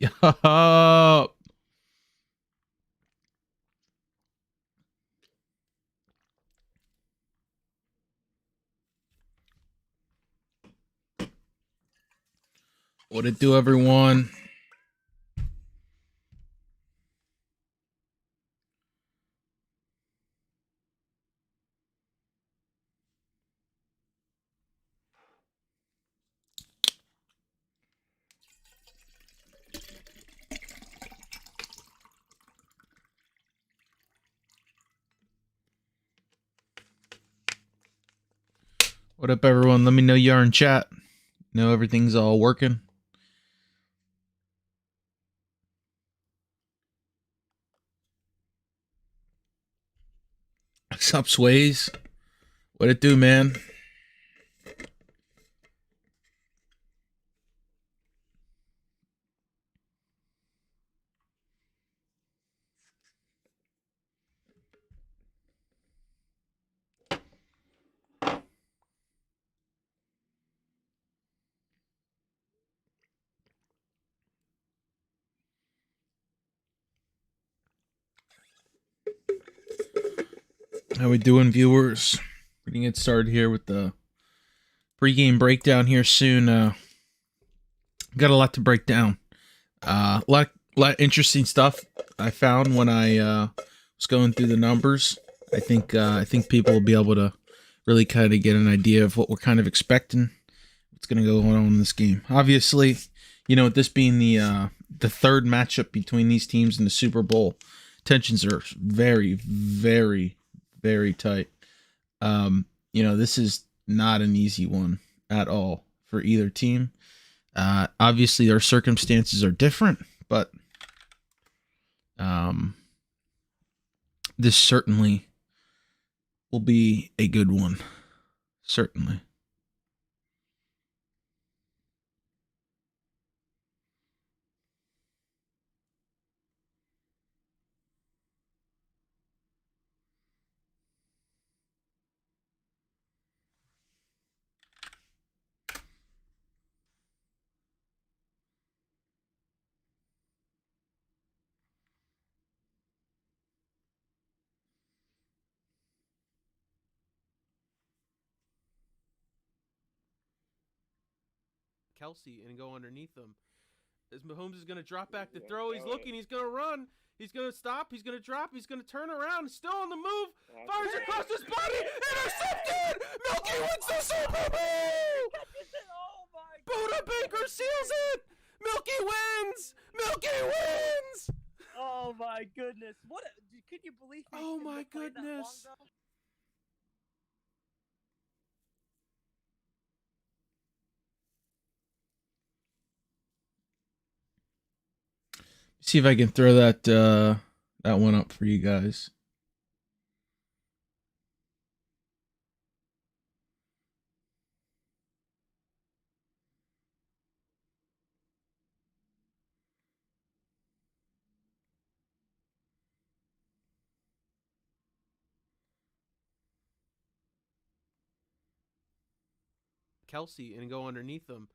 Yup. What it do, everyone? What up, everyone? Let me know you're in chat. Know everything's all working. What's up, Sways? What it do, man? How we doing, viewers? We're gonna get started here with the pregame breakdown here soon. Got a lot to break down. A lot of interesting stuff I found when I was going through the numbers. I think people will be able to really kind of get an idea of what we're kind of expecting. What's going to go on in this game? Obviously, you know, with this being the third matchup between these teams in the Super Bowl, tensions are very, very, very tight. You know, this is not an easy one at all for either team. Obviously, our circumstances are different, but this certainly will be a good one. Certainly. Kelsey and go underneath him. As Mahomes is going to drop back to throw, he's looking, he's going to run, he's going to stop, he's going to drop, he's going to turn around, still on the move, fires across his body, intercepted! Milky wins the Super Bowl! Buda Baker seals it! Milky wins! Milky wins! Oh my goodness! What? Could you believe? Oh my goodness! See if I can throw that one up for you guys. Kelsey and go underneath him.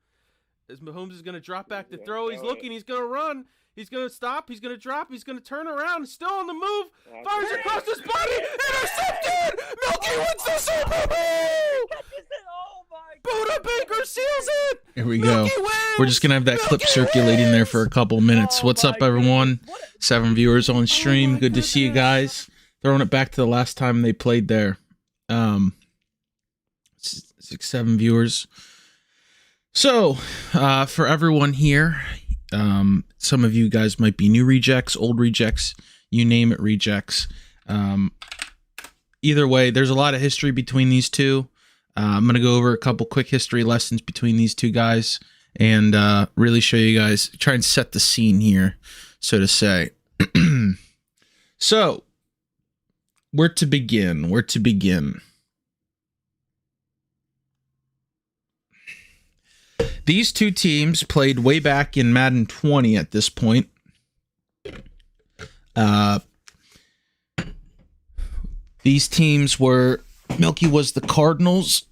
As Mahomes is going to drop back to throw, he's looking, he's going to run, he's going to stop, he's going to drop, he's going to turn around, still on the move, fires across his body, intercepted! Milky wins the Super Bowl! Buda Baker seals it! Here we go. We're just going to have that clip circulating there for a couple minutes. What's up, everyone? 7 viewers on stream. Good to see you guys. Throwing it back to the last time they played there. 6, 7 viewers. So, for everyone here, some of you guys might be new rejects, old rejects, you name it, rejects. Either way, there's a lot of history between these two. I'm going to go over a couple quick history lessons between these two guys and really show you guys, try and set the scene here, so to say. So, where to begin? These two teams played way back in Madden 20 at this point. These teams were, Milky was the Cardinals,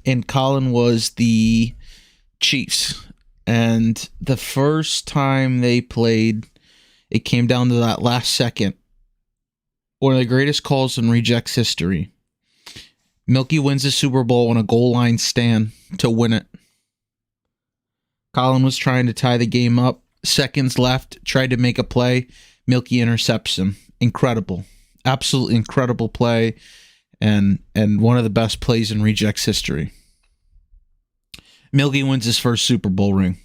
and Colin was the Chiefs. And the first time they played, it came down to that last second. One of the greatest calls in Rejects history. Milky wins the Super Bowl on a goal line stand to win it. Colin was trying to tie the game up. Seconds left, tried to make a play. Milky intercepts him. Incredible. Absolutely incredible play. And one of the best plays in Rejects history. Milky wins his first Super Bowl ring.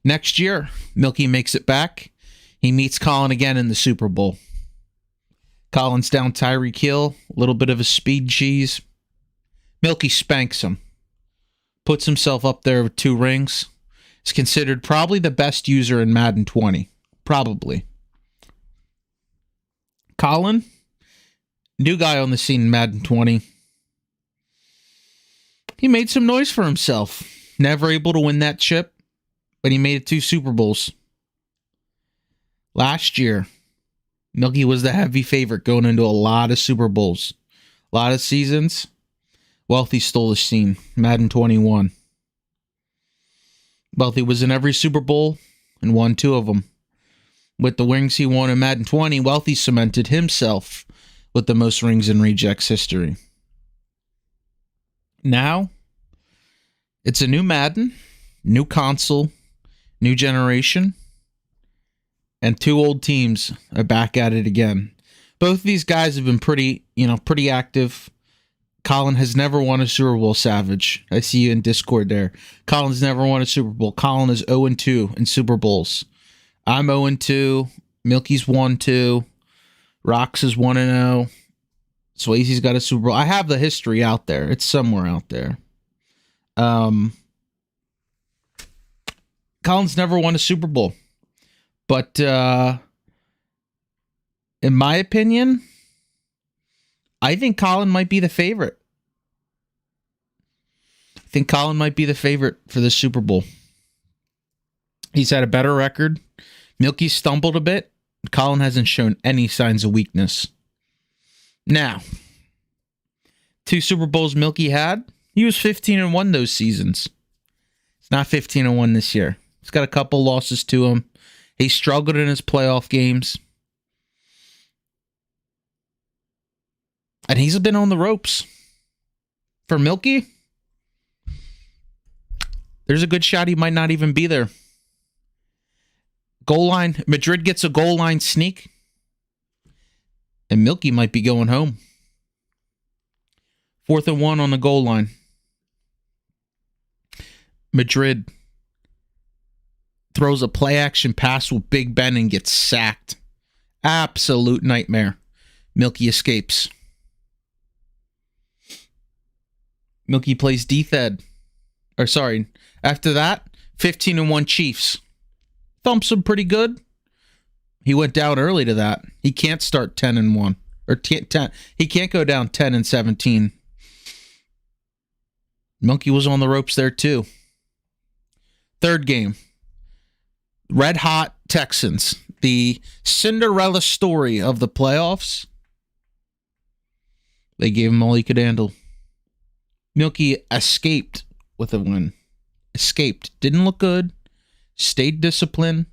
Next year, Milky makes it back. He meets Colin again in the Super Bowl. Colin's down Tyreek Hill, a little bit of a speed cheese. Milky spanks him. Puts himself up there with 2 rings. Is considered probably the best user in Madden 20. Probably. Colin, new guy on the scene in Madden 20. He made some noise for himself. Never able to win that chip, but he made it 2 Super Bowls. Last year, Milky was the heavy favorite going into a lot of Super Bowls. A lot of seasons. Wealthy stole the scene. Madden 21. Wealthy was in every Super Bowl and won 2 of them. With the rings he won in Madden 20, Wealthy cemented himself with the most rings in Rejects history. Now, it's a new Madden, new console, new generation, and 2 old teams are back at it again. Both of these guys have been pretty active. Colin has never won a Super Bowl, Savage. I see you in Discord there. Colin's never won a Super Bowl. Colin is 0-2 in Super Bowls. I'm 0-2. Milky's 1-2. Rox is 1-0. Swayze's got a Super Bowl. I have the history out there. It's somewhere out there. Colin's never won a Super Bowl. But in my opinion, I think Colin might be the favorite. I think Colin might be the favorite for the Super Bowl. He's had a better record. Milky stumbled a bit. Colin hasn't shown any signs of weakness. Now, 2 Super Bowls Milky had, he was 15-1 those seasons. It's not 15-1 this year. He's got a couple losses to him. He struggled in his playoff games. And he's been on the ropes. For Milky, there's a good shot he might not even be there. Goal line. Madrid gets a goal line sneak. And Milky might be going home. 4th and 1 on the goal line. Madrid throws a play action pass with Big Ben and gets sacked. Absolute nightmare. Milky escapes. Milky plays D-Thed. After that, 15-1 Chiefs. Thumps him pretty good. He went down early to that. He can't start 10-1. Or 10. He can't go down 10-17. Milky was on the ropes there too. 3rd game. Red hot Texans. The Cinderella story of the playoffs. They gave him all he could handle. Milky escaped with a win. Escaped. Didn't look good. Stayed disciplined.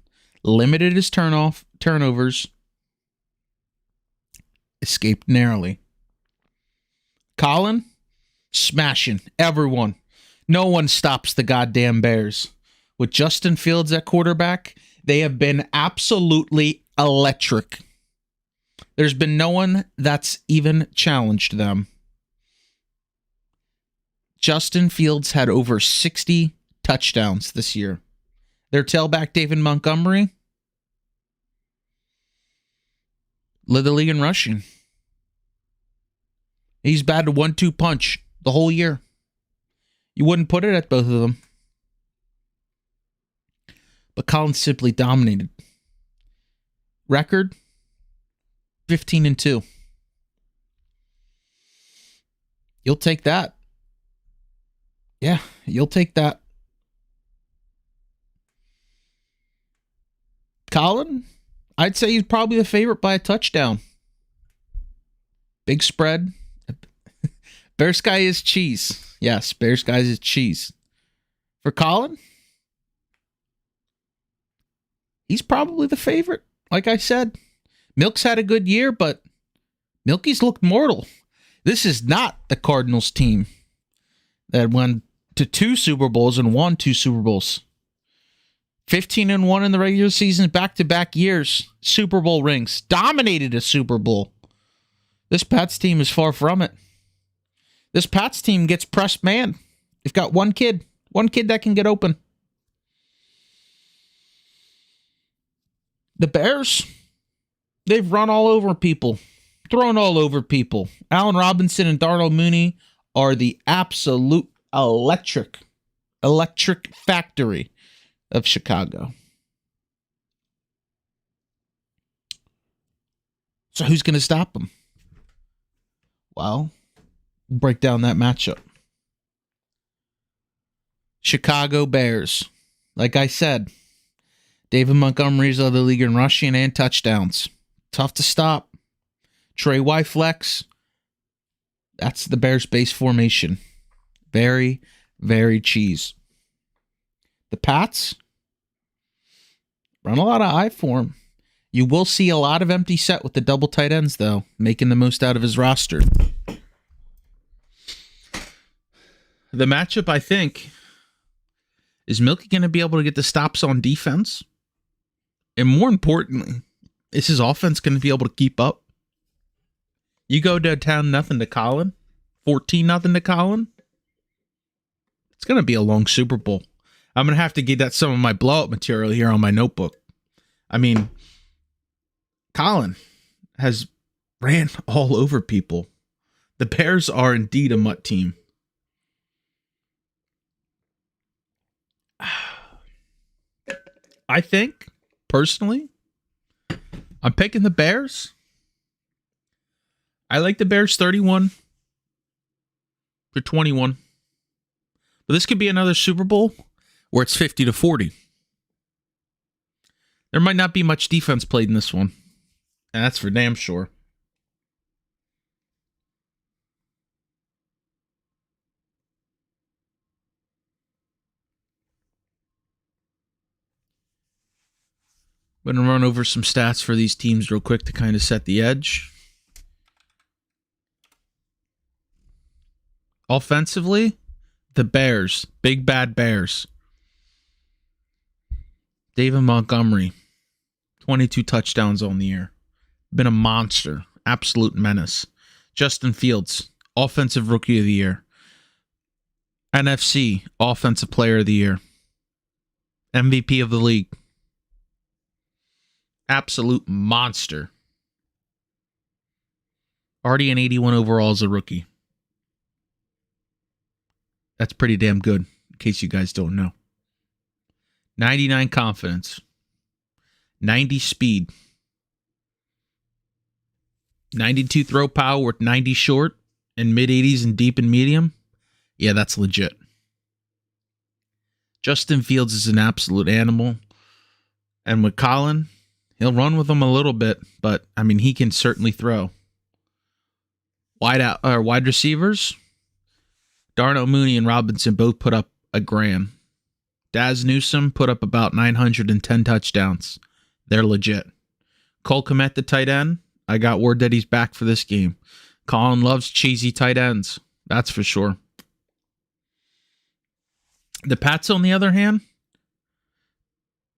Limited his turnovers. Escaped narrowly. Colin, smashing everyone. No one stops the goddamn Bears. With Justin Fields at quarterback, they have been absolutely electric. There's been no one that's even challenged them. Justin Fields had over 60 touchdowns this year. Their tailback, David Montgomery, led the league in rushing. He's batted a 1-2 punch the whole year. You wouldn't put it at both of them. But Collins simply dominated. Record, 15-2. You'll take that. Yeah, you'll take that. Colin, I'd say he's probably the favorite by a touchdown. Big spread. Bear Sky is cheese. Yes, Bear Sky is cheese. For Colin, he's probably the favorite. Like I said, Milk's had a good year, but Milky's looked mortal. This is not the Cardinals team that went to 2 Super Bowls and won 2 Super Bowls. 15-1 in the regular season, back-to-back years. Super Bowl rings. Dominated a Super Bowl. This Pats team is far from it. This Pats team gets pressed man. They've got one kid that can get open. The Bears, they've run all over people, thrown all over people. Allen Robinson and Darnell Mooney are the absolute electric factory of Chicago. So who's going to stop them? Well, we'll break down that matchup. Chicago Bears. Like I said, David Montgomery's of the league in rushing and touchdowns. Tough to stop. Trey Y flex. That's the Bears base formation. Very, very cheese. The Pats run a lot of I form. You will see a lot of empty set with the double tight ends, though, making the most out of his roster. The matchup, I think, is Milky going to be able to get the stops on defense? And more importantly, is his offense going to be able to keep up? You go downtown, nothing to Colin. 14-0 to Colin. It's going to be a long Super Bowl. I'm going to have to get that some of my blow-up material here on my notebook. I mean, Colin has ran all over people. The Bears are indeed a mutt team. I think, personally, I'm picking the Bears. I like the Bears 31-21. But this could be another Super Bowl where it's 50-40. There might not be much defense played in this one. And that's for damn sure. I'm going to run over some stats for these teams real quick to kind of set the edge. Offensively, the Bears. Big bad Bears. David Montgomery. 22 touchdowns on the year. Been a monster. Absolute menace. Justin Fields. Offensive Rookie of the Year. NFC. Offensive Player of the Year. MVP of the league. Absolute monster. Already an 81 overall as a rookie. That's pretty damn good, in case you guys don't know. 99 confidence. 90 speed. 92 throw power with 90 short and mid-80s and deep and medium. Yeah, that's legit. Justin Fields is an absolute animal. And with Colin, he'll run with him a little bit, but I mean, he can certainly throw. Wide receivers, Darnell Mooney and Robinson both put up a grand. Daz Newsome put up about 910 touchdowns. They're legit. Cole Kmet, the tight end, I got word that he's back for this game. Colin loves cheesy tight ends. That's for sure. The Pats, on the other hand,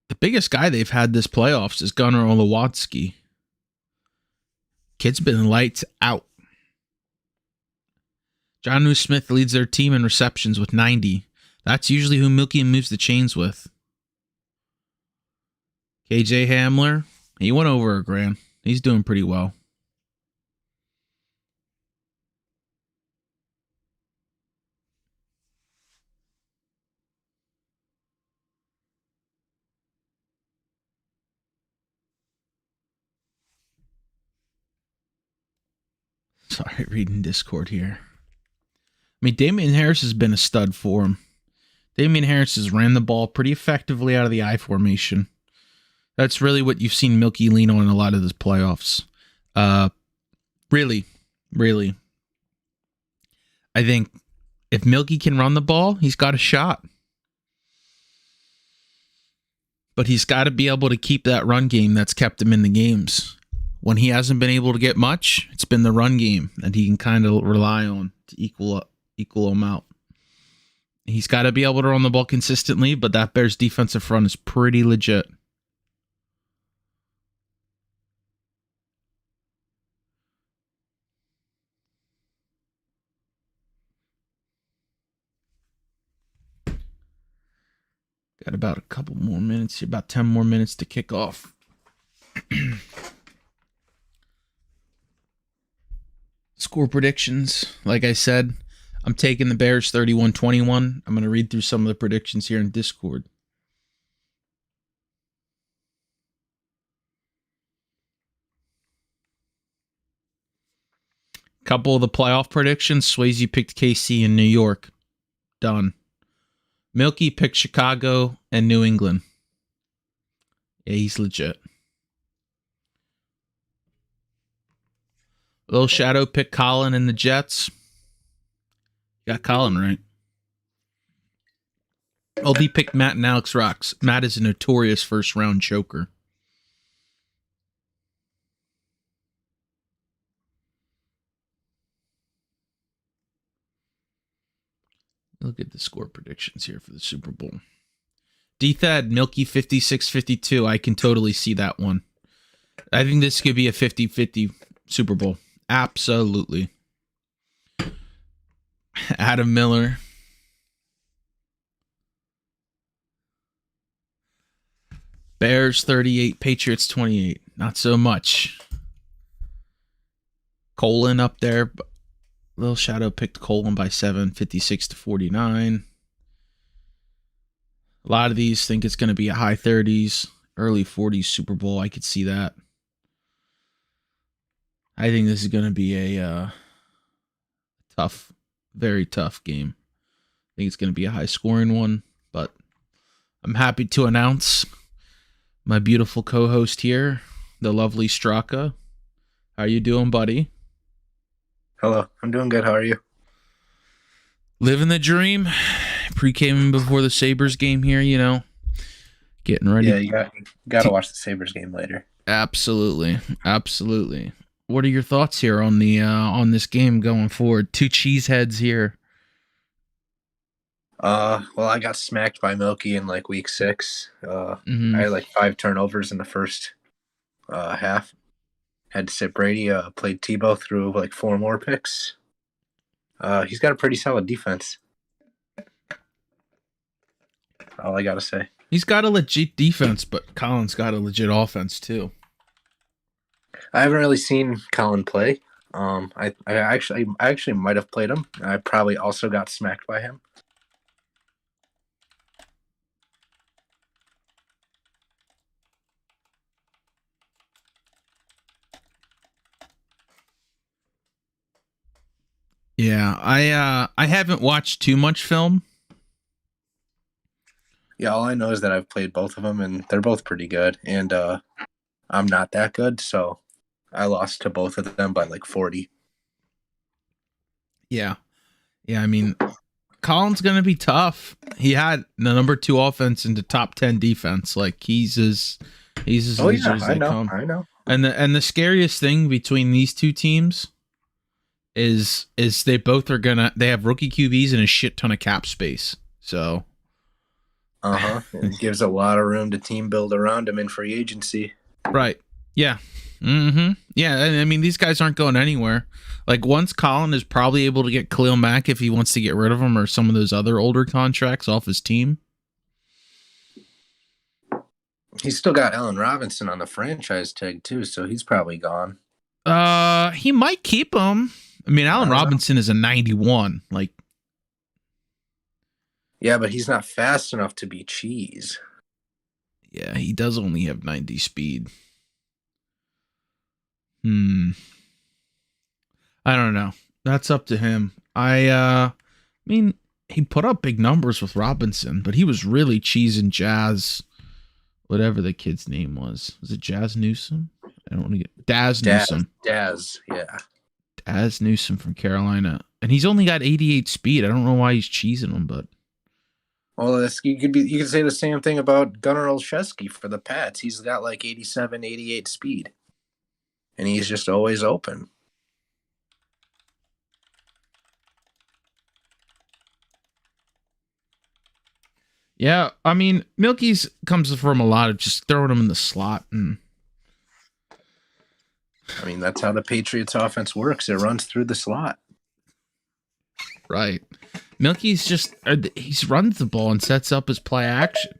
the biggest guy they've had this playoffs is Gunnar Olszewski. Kid's been lights out. Jonnu Smith leads their team in receptions with 90. That's usually who Milky moves the chains with. KJ Hamler, he went over a grand. He's doing pretty well. Sorry, reading Discord here. I mean, Damian Harris has been a stud for him. Damian Harris has ran the ball pretty effectively out of the I formation. That's really what you've seen Milky lean on in a lot of the playoffs. Really. I think if Milky can run the ball, he's got a shot. but he's got to be able to keep that run game that's kept him in the games. When he hasn't been able to get much, it's been the run game that he can kind of rely on to equal him out. He's got to be able to run the ball consistently, but that Bears defensive front is pretty legit. Got about a couple more minutes, about 10 more minutes to kick off. Score predictions. Like I said, I'm taking the Bears 31-21. I'm going to read through some of the predictions here in Discord. Couple of the playoff predictions. Swayze picked KC and New York. Done. Milky picked Chicago and New England. Yeah, he's legit. Little Shadow picked Colin and the Jets. Got Colin right. LD picked Matt and Alex Rocks. Matt is a notorious first round choker. Look at the score predictions here for the Super Bowl. D-Thad, Milky 56-52. I can totally see that one. I think this could be a 50-50 Super Bowl. Absolutely. Adam Miller. Bears 38, Patriots 28. Not so much. Colin up there, but Little Shadow picked Colin by 7, 56-49. A lot of these think it's going to be a high 30s, early 40s Super Bowl. I could see that. I think this is going to be a tough, very tough game. I think it's going to be a high-scoring one, but I'm happy to announce my beautiful co-host here, the lovely Straka. How you doing, buddy? Hello, I'm doing good. How are you? Living the dream. Pre-gaming before the Sabres game here, you know. Getting ready. Yeah, you got to watch the Sabres game later. Absolutely. Absolutely. What are your thoughts here on the on this game going forward? Two cheeseheads here. Well, I got smacked by Milky in like week 6. I had like 5 turnovers in the first half. Had to sit Brady. Played Tebow through like 4 more picks. He's got a pretty solid defense. All I gotta say. He's got a legit defense, but Colin's got a legit offense too. I haven't really seen Colin play. I actually might have played him. I probably also got smacked by him. Yeah, I haven't watched too much film. Yeah, all I know is that I've played both of them, and they're both pretty good. And I'm not that good, so I lost to both of them by like 40. Yeah. Yeah, I mean, Colin's going to be tough. He had the number 2 offense into top 10 defense. Like, he's as loser as they come. I know. And the scariest thing between these two teams is they both are they have rookie QBs and a shit ton of cap space. So it gives a lot of room to team build around him in free agency. Right. Yeah. Yeah, I mean, these guys aren't going anywhere. Like, once Colin is probably able to get Khalil Mack if he wants to get rid of him or some of those other older contracts off his team. He's still got Allen Robinson on the franchise tag too, so he's probably gone. He might keep him. I mean, Allen Robinson is a 91. Like, yeah, but he's not fast enough to be cheese. Yeah, he does only have 90 speed. I don't know. That's up to him. I mean, he put up big numbers with Robinson, but he was really cheesing Jazz, whatever the kid's name was. Was it Jazz Newsome? I don't want to get Daz Newsome. Daz, yeah. Daz Newsome from Carolina. And he's only got 88 speed. I don't know why he's cheesing him, but Well, you could say the same thing about Gunnar Olszewski for the Pats. He's got like 87, 88 speed, and he's just always open. Yeah, I mean, Milky's comes from a lot of just throwing him in the slot, and I mean, that's how the Patriots offense works. It runs through the slot. right. Milky's just he runs the ball and sets up his play action.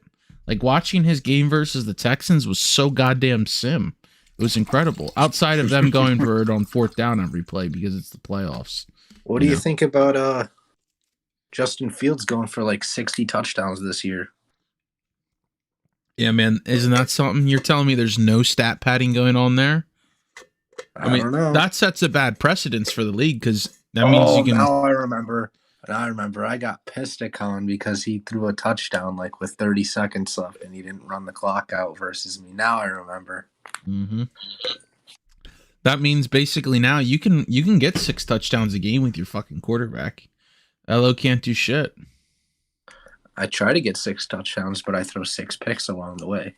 Like watching his game versus the Texans was so goddamn sim. It was incredible. Outside of them going for it on fourth down every play because it's the playoffs. What do you think about Justin Fields going for like 60 touchdowns this year? Yeah, man. Isn't that something? You're telling me there's no stat padding going on there? I mean, don't know. That sets a bad precedence for the league because that means you can. Now I remember. I got pissed at Colin because he threw a touchdown like with 30 seconds left and he didn't run the clock out versus me. Now I remember. Mm-hmm. That means basically now you can get 6 touchdowns a game with your fucking quarterback. LO can't do shit. I try to get 6 touchdowns, but I throw 6 picks along the way.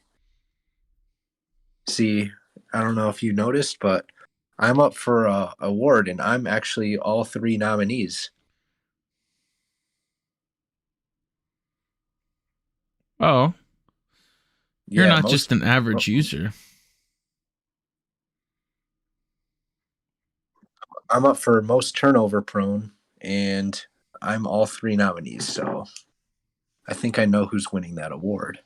See, I don't know if you noticed, but I'm up for an award, and I'm actually all 3 nominees. Oh. You're Yeah, not just an average user. I'm up for most turnover prone, and I'm all 3 nominees, so I think I know who's winning that award.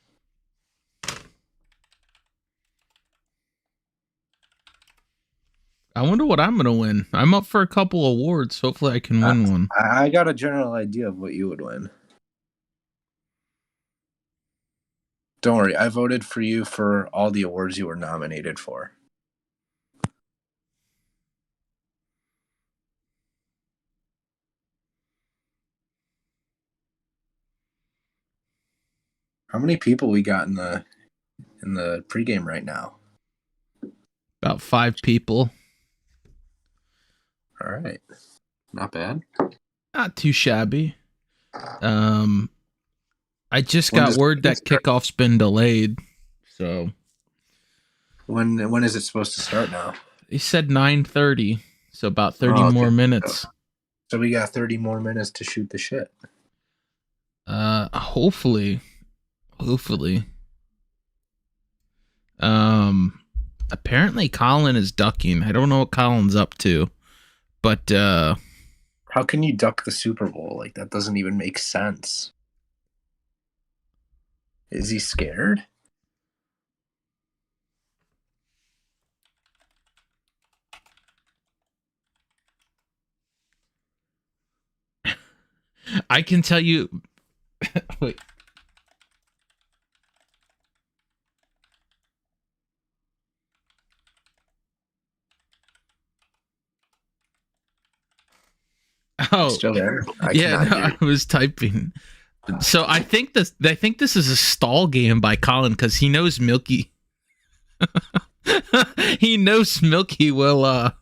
I wonder what I'm going to win. I'm up for a couple awards. Hopefully I can win one. I got a general idea of what you would win. Don't worry, I voted for you for all the awards you were nominated for. How many people we got in the pregame right now? About 5 people. All right. Not bad. Not too shabby. I just got word that kickoff's been delayed. So when is it supposed to start now? He said 9:30, so about 30 more minutes. So we got 30 more minutes to shoot the shit. Hopefully. Apparently Colin is ducking. I don't know what Colin's up to, but how can you duck the Super Bowl? Like, that doesn't even make sense. Is he scared? I can tell you. Wait. Oh, still there? I was typing. So I think this is a stall game by Colin because he knows Milky. He knows Milky will.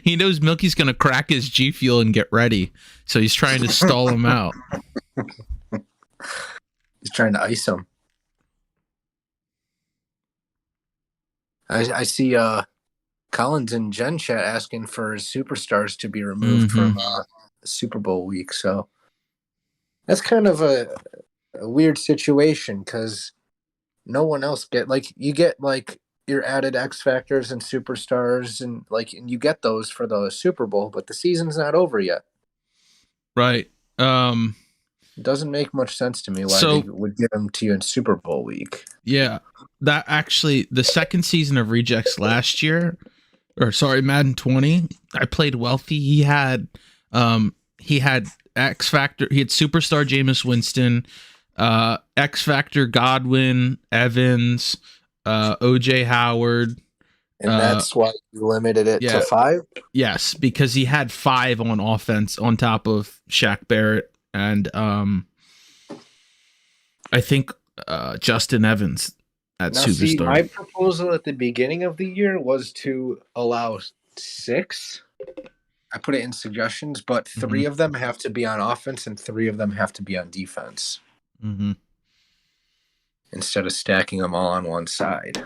He knows Milky's gonna crack his G Fuel and get ready, so he's trying to stall him out. He's trying to ice him. I see Collins in Gen Chat asking for his superstars to be removed from Super Bowl week. So that's kind of a weird situation because no one else you get your added X factors and superstars and you get those for the Super Bowl, but the season's not over yet. Right. It doesn't make much sense to me why they would give them to you in Super Bowl week. Yeah, that actually the second season of Rejects last year. Madden 20. I played Wealthy. He had X Factor. He had Superstar Jameis Winston, X Factor Godwin, Evans, OJ Howard. And that's why you limited it to 5? Yes, because he had 5 on offense on top of Shaq Barrett and I think Justin Evans. See, my proposal at the beginning of the year was to allow 6 I put it in suggestions, but 3 of them have to be on offense and 3 of them have to be on defense. Mm-hmm. Instead of stacking them all on one side.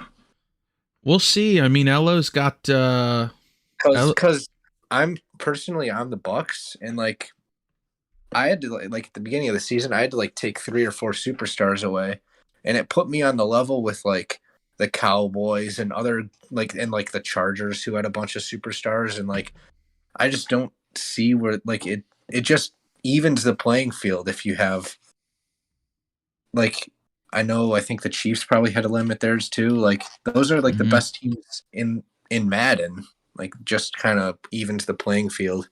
We'll see. I mean, Elo's got because I'm personally on the Bucks, and like I had to like at the beginning of the season, I had to like take 3 or 4 superstars away, and it put me on the level with like the Cowboys and other like the Chargers who had a bunch of superstars, and like I just don't see where like it just evens the playing field if you have like I think the Chiefs probably had to limit theirs too. Like those are like the best teams in Madden. Like just kind of evens the playing field.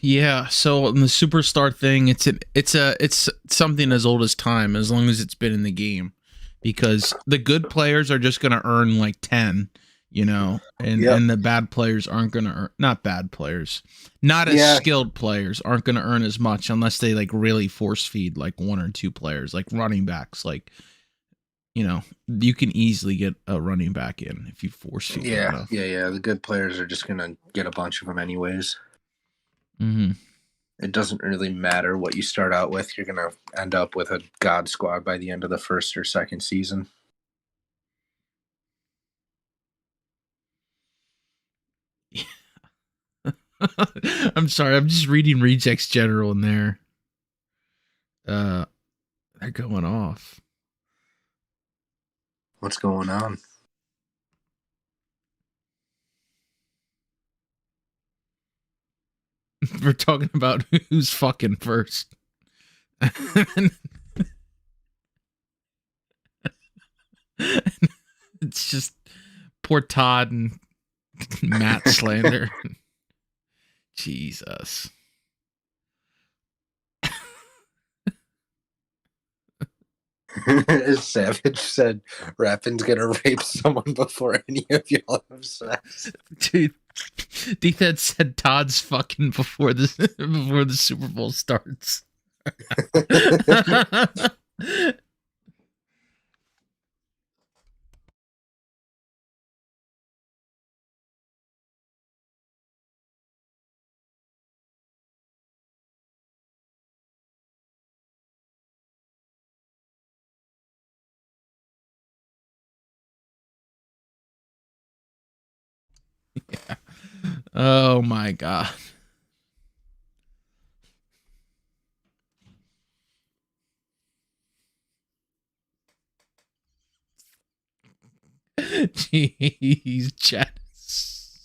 Yeah, so in the superstar thing, it's something as old as time, as long as it's been in the game, because the good players are just going to earn like 10, you know, and the bad players aren't going to earn, not bad players, not as skilled players aren't going to earn as much unless they like really force feed like 1 or 2 players, like running backs, like, you know, you can easily get a running back in if you force feed enough. Yeah. The good players are just going to get a bunch of them anyways. Mm-hmm. It doesn't really matter what you start out with. You're going to end up with a god squad by the end of the first or second season. I'm sorry. I'm just reading Rejects General in there. They're going off. What's going on? We're talking about who's fucking first. It's just poor Todd and Matt slander. Jesus. Savage said Rappin's gonna rape someone before any of y'all have sex. Dude, D-Fed said Todd's fucking before the Super Bowl starts. Yeah. Oh my god. Jeez, Janice.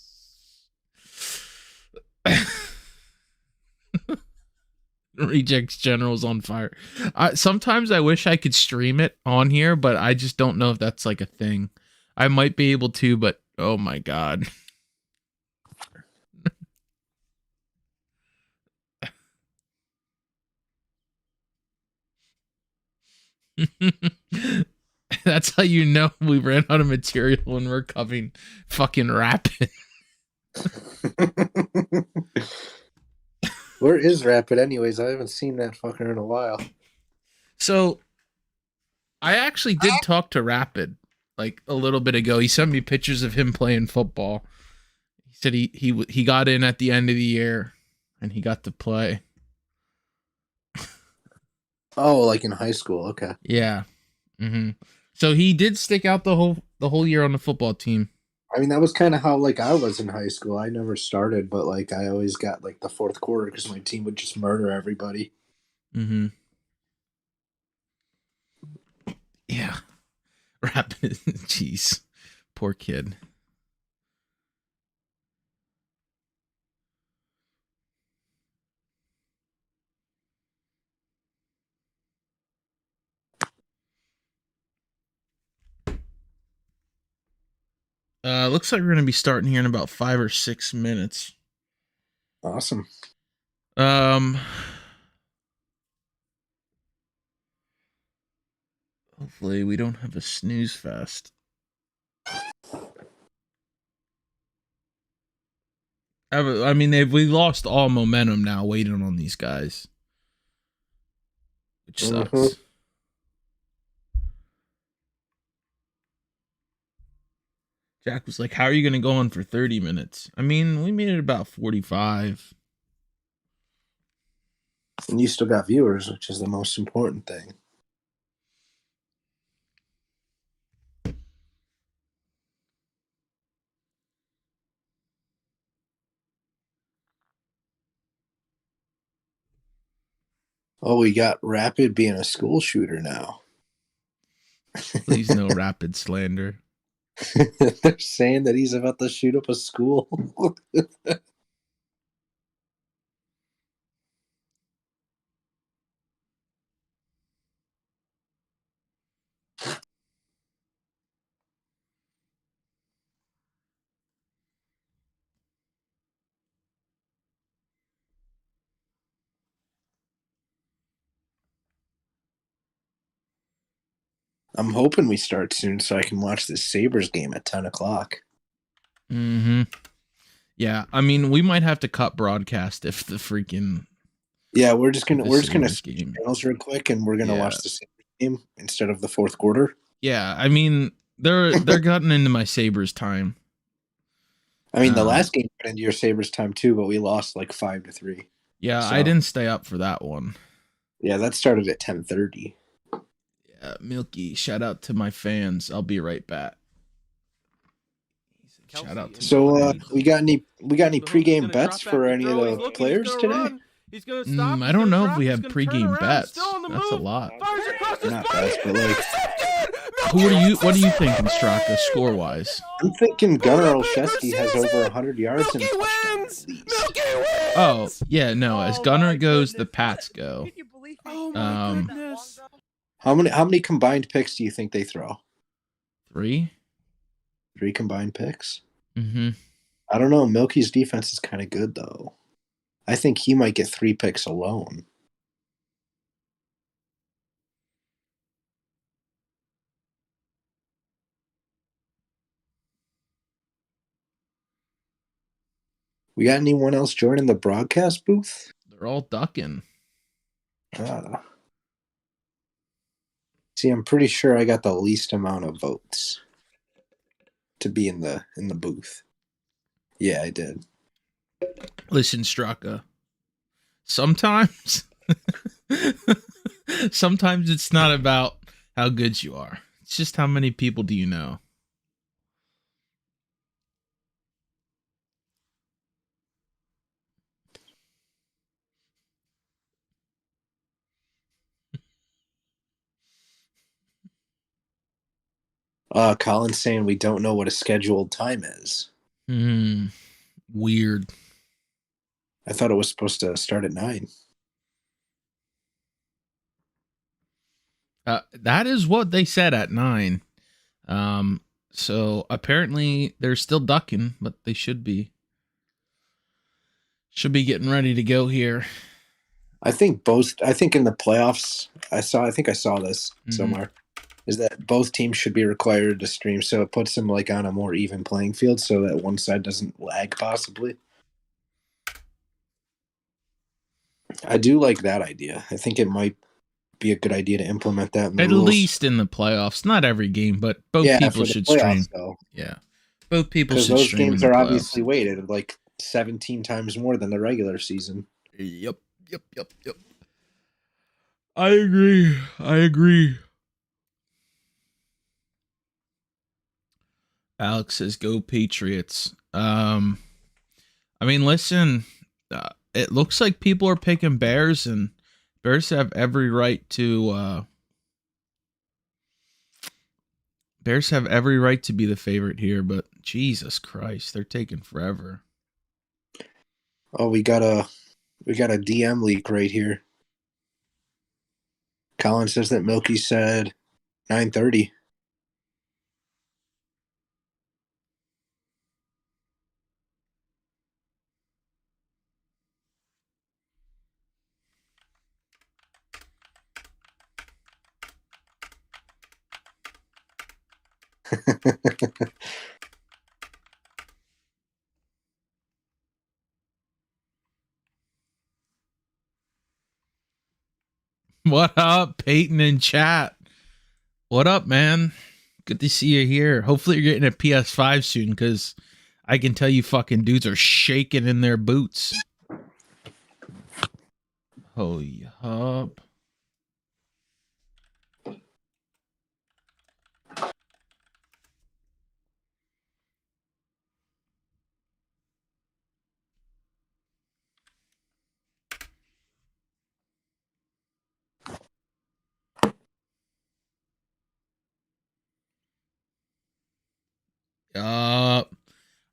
Rejects General's on fire. Sometimes I wish I could stream it on here, but I just don't know if that's like a thing. I might be able to, but oh my god. That's how you know we ran out of material when we're covering fucking Rapid. Where is Rapid anyways? I haven't seen that fucker in a while. So I actually did talk to Rapid like a little bit ago. He sent me pictures of him playing football. He said he got in at the end of the year and he got to play. Oh, like in high school. Okay. Yeah. Mm-hmm. So he did stick out the whole year on the football team. I mean, that was kind of how like I was in high school. I never started, but like I always got like the fourth quarter because my team would just murder everybody. Mm-hmm. Yeah. Rapid. Jeez. Poor kid. Looks like we're gonna be starting here in about 5 or 6 minutes. Awesome. Hopefully we don't have a snooze fest. I mean, we lost all momentum now waiting on these guys, which sucks. Mm-hmm. Jack was like, how are you going to go on for 30 minutes? I mean, we made it about 45. And you still got viewers, which is the most important thing. Oh, we got Rapid being a school shooter now. Please no rapid slander. They're saying that he's about to shoot up a school. I'm hoping we start soon so I can watch this Sabres game at 10 o'clock. Mm-hmm. Yeah, I mean, we might have to cut broadcast if the freaking... Yeah, we're just gonna Sabres switch game. channels real quick, and we're gonna watch the Sabres game instead of the fourth quarter. Yeah, I mean, they're gotten into my Sabres time. I mean, the last game got into your Sabres time too, but we lost like 5-3. Yeah, So, I didn't stay up for that one. Yeah, that started at 10:30. Yeah, Milky, shout out to my fans. I'll be right back. Shout out to So, we got any pregame bets for any of the players today? He's gonna stop. I don't know if we have pregame bets. That's a lot. Not bets, but like, what are you thinking, Straka, score wise? I'm thinking Gunnar Olszewski has over 100 yards and touchdowns. Oh yeah, no. As Gunnar goes, the Pats go. Can you believe me? Oh my goodness. How many combined picks do you think they throw? 3? 3 combined picks? Mm-hmm. I don't know. Milky's defense is kind of good, though. I think he might get 3 picks alone. We got anyone else joining the broadcast booth? They're all ducking. See, I'm pretty sure I got the least amount of votes to be in the booth. Yeah, I did. Listen, Straka. Sometimes it's not about how good you are. It's just how many people do you know. Colin's saying we don't know what a scheduled time is. Weird. I thought it was supposed to start at 9. That is what they said at 9. So apparently they're still ducking, but they should be getting ready to go here. I think in the playoffs, I think I saw this somewhere, is that both teams should be required to stream, so it puts them like on a more even playing field so that one side doesn't lag possibly. I do like that idea. I think it might be a good idea to implement that in the At rules. least in the playoffs. Not every game, but both people should stream. Though. Yeah. Both people should stream. Because those games are obviously weighted like 17 times more than the regular season. Yep. I agree. Alex says, "Go Patriots." I mean, listen. It looks like people are picking Bears, and Bears have every right to. Bears have every right to be the favorite here, but Jesus Christ, they're taking forever. Oh, we got a DM leak right here. Colin says that Milky said 9:30. What up, Peyton in chat? What up, man? Good to see you here. Hopefully you're getting a PS5 soon, because I can tell you fucking dudes are shaking in their boots. Holy up.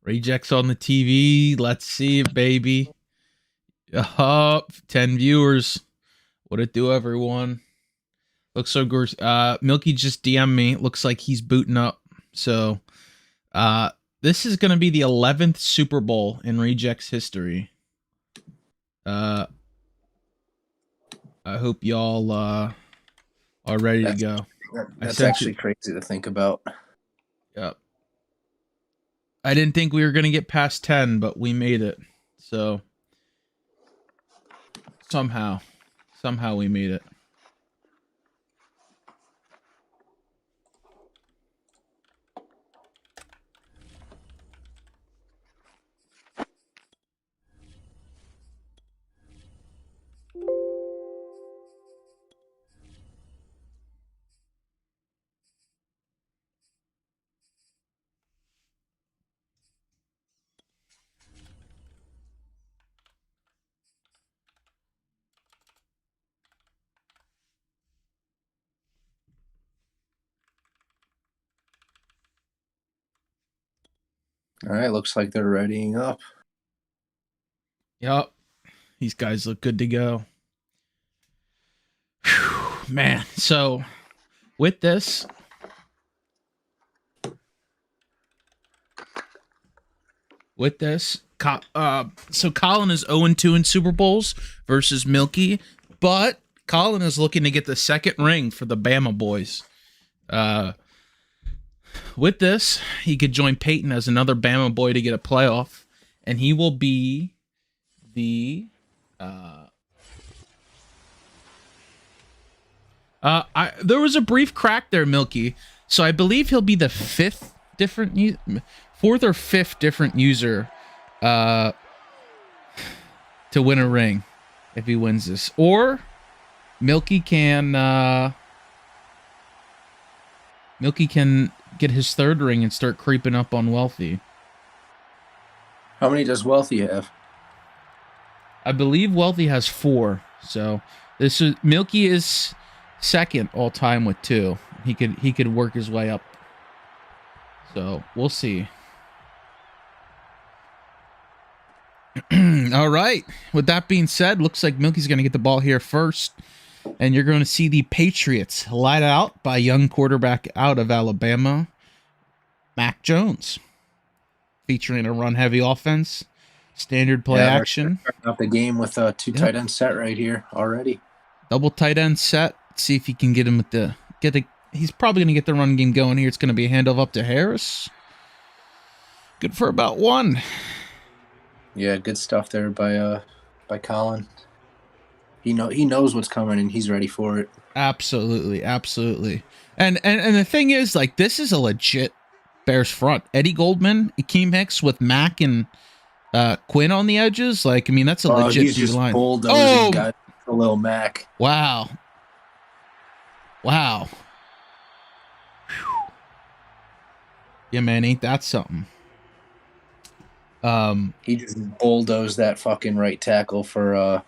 Rejects on the TV. Let's see it, baby. 10 viewers. What it do, everyone? Looks so gross. Milky just DM'd me. Looks like he's booting up. So, this is gonna be the 11th Super Bowl in Rejects history. I hope y'all are ready to go. That's actually crazy to think about. Yep. I didn't think we were gonna get past 10, but we made it. So somehow we made it. All right, looks like they're readying up. Yep. These guys look good to go. Whew, man, so with this, so Colin is 0-2 in Super Bowls versus Milky, but Colin is looking to get the second ring for the Bama boys. With this, he could join Peyton as another Bama boy to get a playoff, and he will be the there was a brief crack there, Milky. So I believe he'll be the fourth or fifth different user to win a ring if he wins this. Or Milky can get his third ring and start creeping up on Wealthy. How many does Wealthy have? I believe Wealthy has 4. So this is Milky is second all time with 2. He could work his way up. So we'll see. All right. With that being said, looks like Milky's going to get the ball here first. And you're going to see the Patriots light out by young quarterback out of Alabama, Mac Jones. Featuring a run-heavy offense, standard play action. Starting out the game with a 2 tight end set right here already. Double tight end set. See if he can get him with the he's probably going to get the run game going here. It's going to be a handoff up to Harris. Good for about 1. Yeah, good stuff there by Colin. He knows what's coming and he's ready for it. Absolutely. And the thing is, like, this is a legit Bears front. Eddie Goldman, Akeem Hicks with Mack and Quinn on the edges. Like, I mean, that's a legit he's just line. bulldozing guys for Lil Mac. Wow. Whew. Yeah, man, ain't that something? He just bulldozed that fucking right tackle for a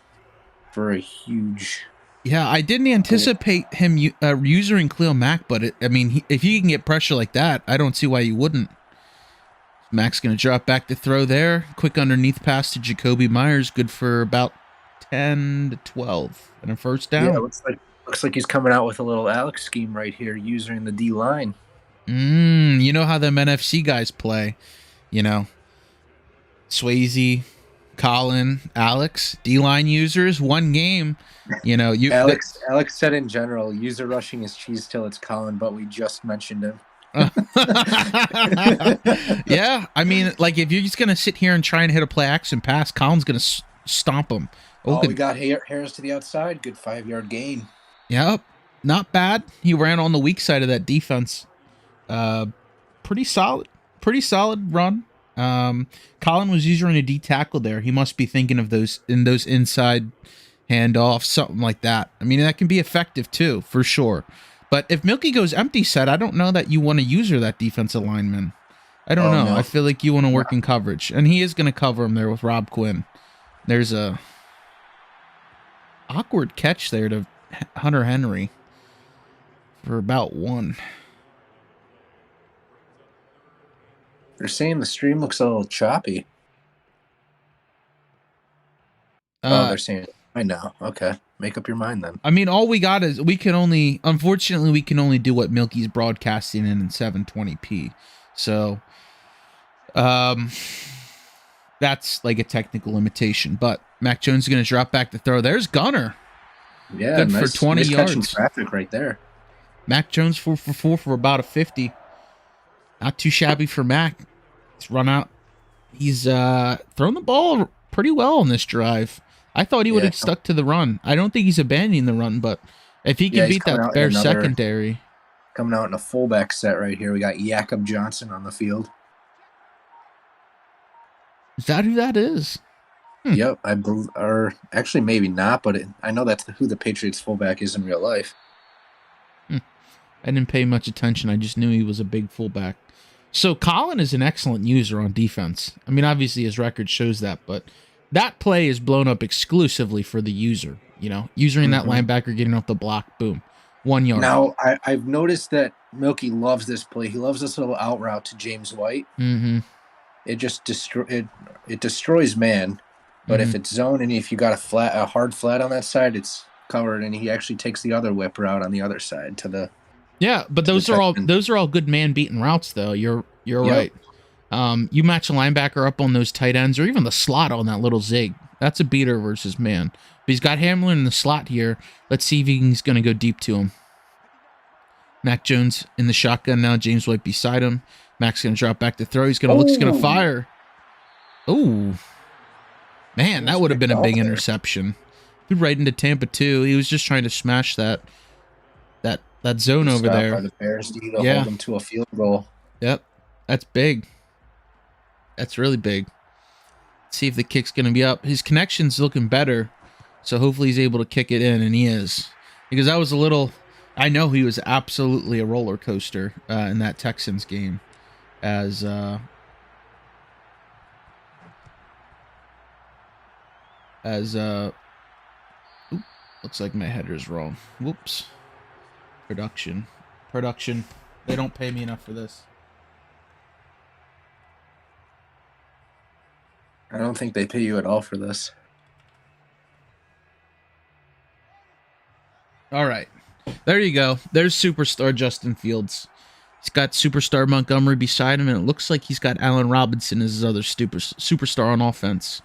huge. Yeah, I didn't anticipate him using Khalil Mack, but if you can get pressure like that, I don't see why you wouldn't. Mack's going to drop back to throw there. Quick underneath pass to Jacoby Myers, good for about 10 to 12 and a first down. Yeah, looks like he's coming out with a little Alex scheme right here, using the D line. You know how them NFC guys play, Swayze, Colin, Alex, D-line users, one game, Alex said in general, user rushing is cheese till it's Colin, but we just mentioned him. Yeah, I mean, like, if you're just going to sit here and try and hit a play action pass, Colin's going to stomp him. We got Harris to the outside. Good 5-yard gain. Yep, not bad. He ran on the weak side of that defense. Pretty solid run. Colin was using a D tackle there. He must be thinking of those inside handoffs, something like that. I mean, that can be effective too, for sure. But if Milky goes empty set, I don't know that you want to use her, that defensive lineman. I don't know. No. I feel like you want to work in coverage. And he is going to cover him there with Rob Quinn. There's a awkward catch there to Hunter Henry for about 1. They're saying the stream looks a little choppy. They're saying I know. Okay. Make up your mind then. I mean, all we got is unfortunately, we can only do what Milky's broadcasting in 720p. So, that's like a technical limitation. But Mac Jones is going to drop back to throw. There's Gunner. Yeah, good nice, for 20 nice yards. catching traffic right there. Mac Jones 4 for 4 for about a 50. Not too shabby for Mac. He's run out. He's thrown the ball pretty well on this drive. I thought he would have stuck to the run. I don't think he's abandoning the run, but if he can beat that Bears secondary. Coming out in a fullback set right here. We got Jakob Johnson on the field. Is that who that is? Yep, I believe, or actually maybe not, but I know that's who the Patriots fullback is in real life. I didn't pay much attention. I just knew he was a big fullback. So Colin is an excellent user on defense. I mean, obviously his record shows that, but that play is blown up exclusively for the user. You know, using that linebacker getting off the block, boom, 1 yard. Now, I've noticed that Milky loves this play. He loves this little out route to James White. Mm-hmm. It just destroys man. But if it's zone and if you got a hard flat on that side, it's covered, and he actually takes the other whip route on the other side to the. Yeah, but those are all good man beating routes though. You're right. You match a linebacker up on those tight ends or even the slot on that little zig. That's a beater versus man. But he's got Hamlin in the slot here. Let's see if he's going to go deep to him. Mac Jones in the shotgun now. James White beside him. Mac's going to drop back to throw. He's going to fire. Oh, man, that would have been a big interception. Threw right into Tampa too. He was just trying to smash that zone over there. By the Bears to hold them to a field goal. Yep, that's big. That's really big. Let's see if the kick's going to be up. His connection's looking better, so hopefully he's able to kick it in, and he is. Because that was a little... I know he was absolutely a roller coaster in that Texans game. As... looks like my header's wrong. Whoops. Production. They don't pay me enough for this. I don't think they pay you at all for this. All right. There you go. There's superstar Justin Fields. He's got superstar Montgomery beside him, and it looks like he's got Allen Robinson as his other superstar on offense.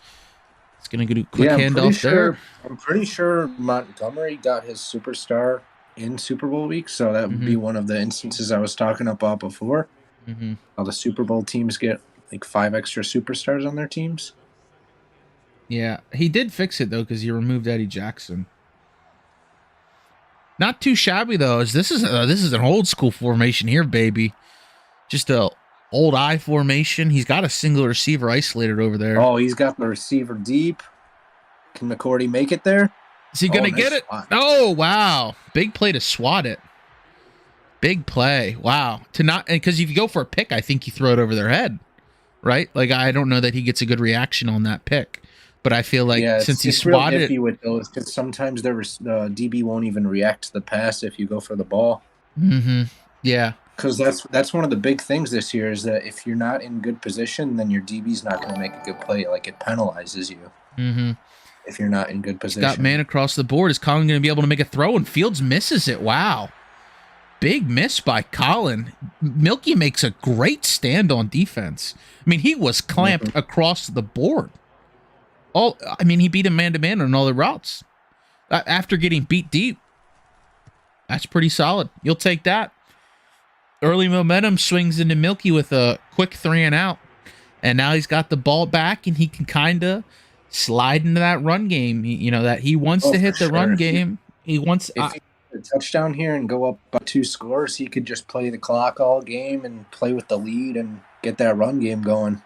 It's going to do a quick handoff there. I'm pretty sure Montgomery got his superstar in Super Bowl week, so that would be one of the instances I was talking about before. How the Super Bowl teams get like 5 extra superstars on their teams. Yeah, he did fix it though because he removed Eddie Jackson. Not too shabby though. As this is an old school formation here, baby. Just a old I formation. He's got a single receiver isolated over there. Oh, he's got the receiver deep. Can McCourty make it there? Is he gonna get it? Swat. Oh wow! Big play to swat it. Big play. Wow. Because if you go for a pick, I think you throw it over their head, right? Like I don't know that he gets a good reaction on that pick, but I feel like since he swatted it, with those because sometimes the DB won't even react to the pass if you go for the ball. Yeah. Because that's one of the big things this year is that if you're not in good position, then your DB's not going to make a good play. Like it penalizes you. If you're not in good position. He's got man across the board. Is Colin going to be able to make a throw? And Fields misses it. Wow. Big miss by Colin. Milky makes a great stand on defense. I mean, he was clamped across the board. He beat him man-to-man on all the routes. After getting beat deep. That's pretty solid. You'll take that. Early momentum swings into Milky with a quick 3 and out. And now he's got the ball back, and he can kind of slide into that run game. He wants to hit the run game. He wants. If he a touchdown here and go up by 2 scores, he could just play the clock all game and play with the lead and get that run game going.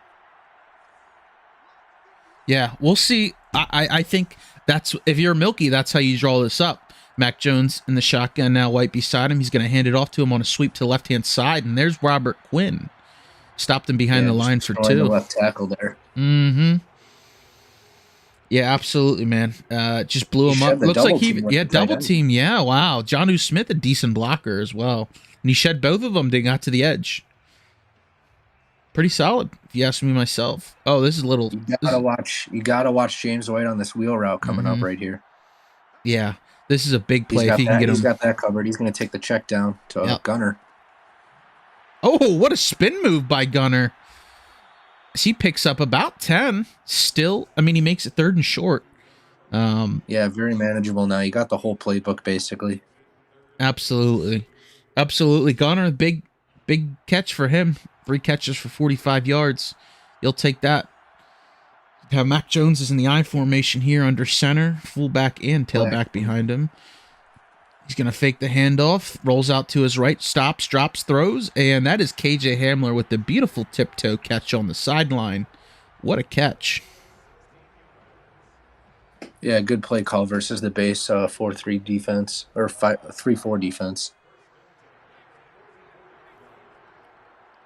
Yeah, we'll see. I think that's, if you're Milky, that's how you draw this up. Mac Jones in the shotgun now, White beside him. He's going to hand it off to him on a sweep to the left-hand side, and there's Robert Quinn. Stopped him behind the line for 2. The left tackle there. Mm-hmm. Yeah, absolutely, man. Just blew him up. Looks like double team. Yeah, wow. Jonnu Smith, a decent blocker as well. And he shed both of them. They got to the edge. Pretty solid, if you ask me myself. Oh, this is a little. You gotta watch James White on this wheel route coming up right here. Yeah, this is a big play. If he can get him, he's got that covered. He's gonna take the check down to Gunner. Oh, what a spin move by Gunner! He picks up about 10. Still, I mean, he makes it 3rd and short. Yeah, very manageable now. You got the whole playbook basically. Absolutely. Gunner, big catch for him. 3 catches for 45 yards. You'll take that. Have Mac Jones is in the I formation here under center, fullback and tailback behind him. He's going to fake the handoff, rolls out to his right, stops, drops, throws, and that is KJ Hamler with the beautiful tiptoe catch on the sideline. What a catch. Yeah, good play call versus the base 4-3 defense, or 3-4 defense.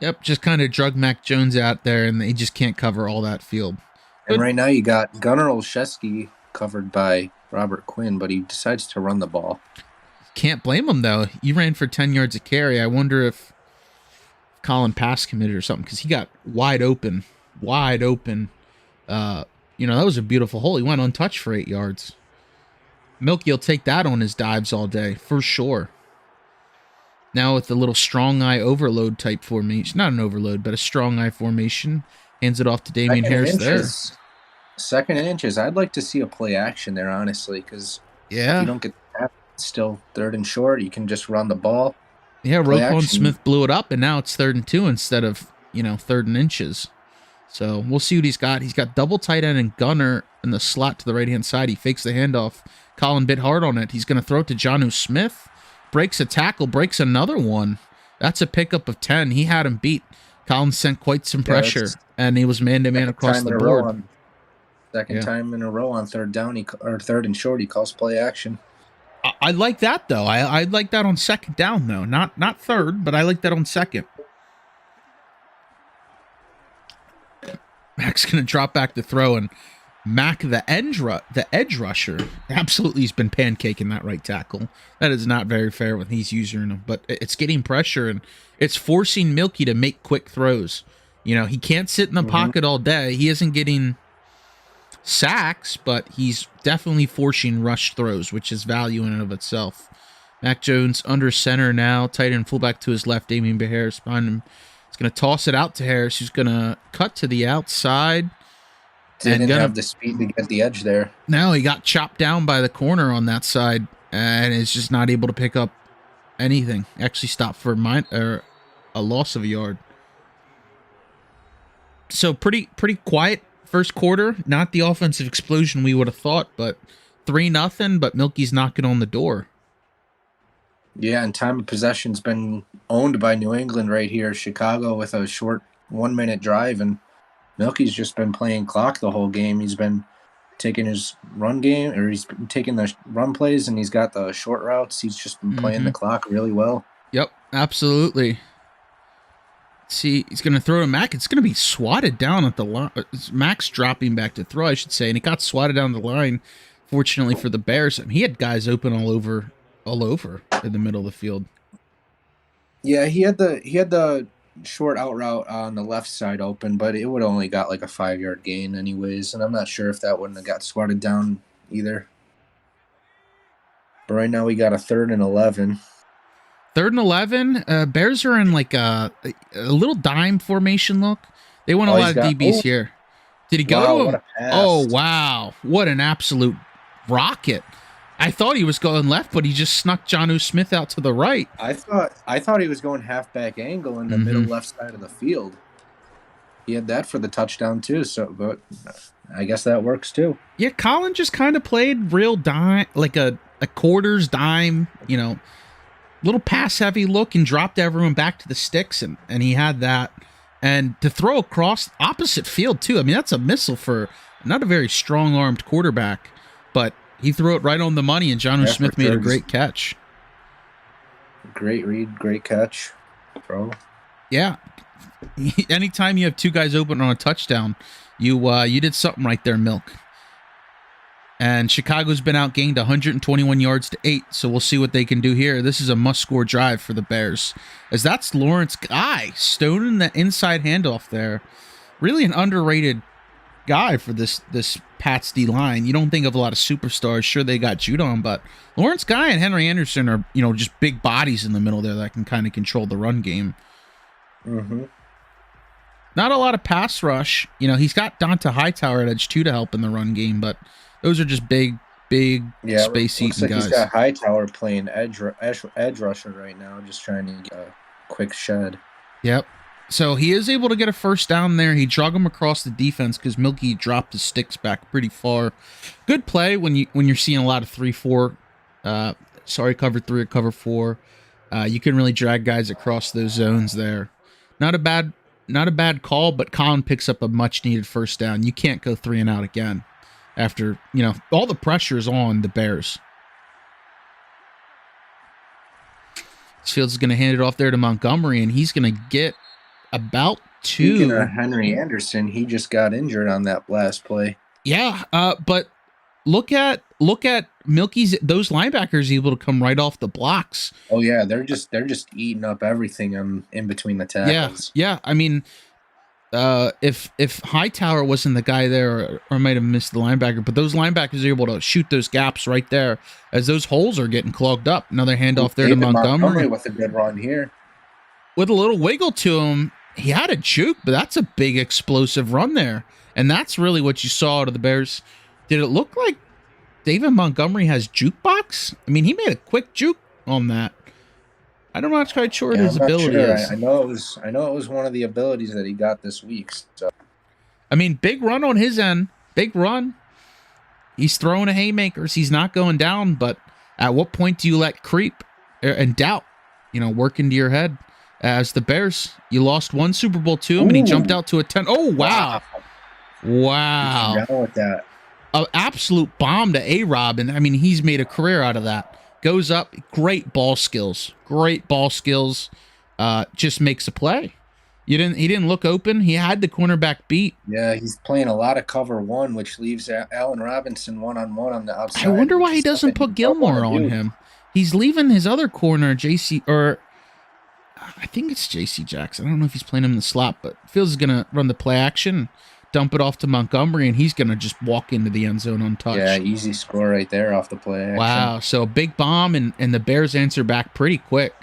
Yep, just kind of drug Mac Jones out there, and they just can't cover all that field. And right now you got Gunnar Olszewski covered by Robert Quinn, but he decides to run the ball. Can't blame him, though. He ran for 10 yards a carry. I wonder if Colin pass committed or something, because he got wide open. That was a beautiful hole. He went untouched for 8 yards. Milky will take that on his dives all day, for sure. Now with the little strong eye overload type formation. Not an overload, but a strong eye formation. Hands it off to Damian Harris there. 2nd and inches. I'd like to see a play action there, honestly, because if you don't get that, it's still 3rd and short. You can just run the ball. Yeah, Roquan Smith blew it up, and now it's 3rd and 2 instead of, 3rd and inches. So we'll see what he's got. He's got double tight end and Gunner in the slot to the right-hand side. He fakes the handoff. Colin bit hard on it. He's going to throw it to Jonnu Smith. Breaks a tackle, breaks another one. That's a pickup of 10. He had him beat. Collins sent quite some pressure, and he was man-to-man across the board. Second time in a row on 3rd down, or 3rd and short, he calls play action. I like that, though. I like that on 2nd down, though. Not 3rd, but I like that on 2nd. Mac's going to drop back to throw, and Mac, the edge rusher, absolutely has been pancaking that right tackle. That is not very fair when he's using him, but it's getting pressure, and it's forcing Milky to make quick throws. He can't sit in the pocket all day. He isn't getting sacks, but he's definitely forcing rush throws, which is value in and of itself. Mac Jones under center now, tight end fullback to his left, Damian Harris behind him. He's going to toss it out to Harris, who's going to cut to the outside. Didn't have the speed to get the edge there. Now he got chopped down by the corner on that side, and is just not able to pick up anything. Actually stopped for a loss of a yard. So pretty quiet first quarter. Not the offensive explosion we would have thought, but 3-0. But Milky's knocking on the door. Yeah, and time of possession's been owned by New England right here. Chicago with a short 1-minute drive, and Milky's just been playing clock the whole game. He's been taking his run game, or he's been taking the run plays, and he's got the short routes. He's just been playing the clock really well. Yep, absolutely. See, he's going to throw to Mac. It's going to be swatted down at the line. Mac's dropping back to throw, I should say, and it got swatted down the line. Fortunately for the Bears, he had guys open all over in the middle of the field. Yeah, he had the short out route on the left side open, but it would only got like a 5-yard gain anyways, and I'm not sure if that wouldn't have got swatted down either. But right now we got a 3rd and 11. 3rd and 11. Bears are in like a little dime formation look. They want a lot of DBs here. Did he go to him? Oh, wow. What an absolute rocket. I thought he was going left, but he just snuck Jonnu Smith out to the right. I thought he was going halfback angle in the middle left side of the field. He had that for the touchdown too, but I guess that works too. Yeah, Colin just kind of played real like a like quarters, dime, little pass heavy look and dropped everyone back to the sticks, and he had that. And to throw across opposite field too. I mean, that's a missile for not a very strong armed quarterback, but he threw it right on the money, and Jonnu Smith made a great catch. Great read, great catch, bro. Yeah. Anytime you have two guys open on a touchdown, you did something right there, Milk. And Chicago's been outgained 121 yards to 8, so we'll see what they can do here. This is a must-score drive for the Bears, as that's Lawrence Guy stoning the inside handoff there. Really an underrated guy for this Pats D line. You don't think of a lot of superstars. Sure, they got Judon, but Lawrence Guy and Henry Anderson are just big bodies in the middle there that can kind of control the run game. Mm-hmm. Not a lot of pass rush. He's got Donta Hightower at edge 2 to help in the run game, but those are just big space-eating guys. He's got Hightower playing edge rusher right now, just trying to get a quick shed. Yep. So he is able to get a first down there. He drug him across the defense because Milky dropped his sticks back pretty far. Good play when you're seeing a lot of 3-4. Cover 3 or cover 4. You can really drag guys across those zones there. Not a bad call, but Colin picks up a much-needed first down. You can't go 3 and out again after, all the pressure is on the Bears. Fields is going to hand it off there to Montgomery, and he's going to get about 2. Speaking of Henry Anderson, he just got injured on that last play. Yeah, but look at Milky's. Those linebackers able to come right off the blocks. Oh yeah, they're just eating up everything in between the tackles. Yeah. I mean, if Hightower wasn't the guy there, or might have missed the linebacker, but those linebackers are able to shoot those gaps right there as those holes are getting clogged up. Another handoff there to Montgomery with a good run here, with a little wiggle to him. He had a juke, but that's a big explosive run there, and that's really what you saw out of the Bears. Did it look like David Montgomery has jukebox? I mean, he made a quick juke on that. I'm not quite sure what his ability is. I know it was one of the abilities that he got this week. So. I mean, big run on his end. Big run. He's throwing a haymakers. He's not going down, but at what point do you let creep and doubt, work into your head? As the Bears, you lost one Super Bowl to him, and he jumped out to a 10. Oh, wow. Wow. Down with that. An absolute bomb to A-Rob, and I mean, he's made a career out of that. Goes up, great ball skills. Just makes a play. He didn't look open. He had the cornerback beat. Yeah, he's playing a lot of cover 1, which leaves Allen Robinson one-on-one on the outside. I wonder why he doesn't put Gilmore on him. He's leaving his other corner, I think it's JC Jackson. I don't know if he's playing him in the slot, but Fields is going to run the play action, dump it off to Montgomery, and he's going to just walk into the end zone untouched. Yeah, easy score right there off the play action. Wow, so a big bomb, and the Bears answer back pretty quick.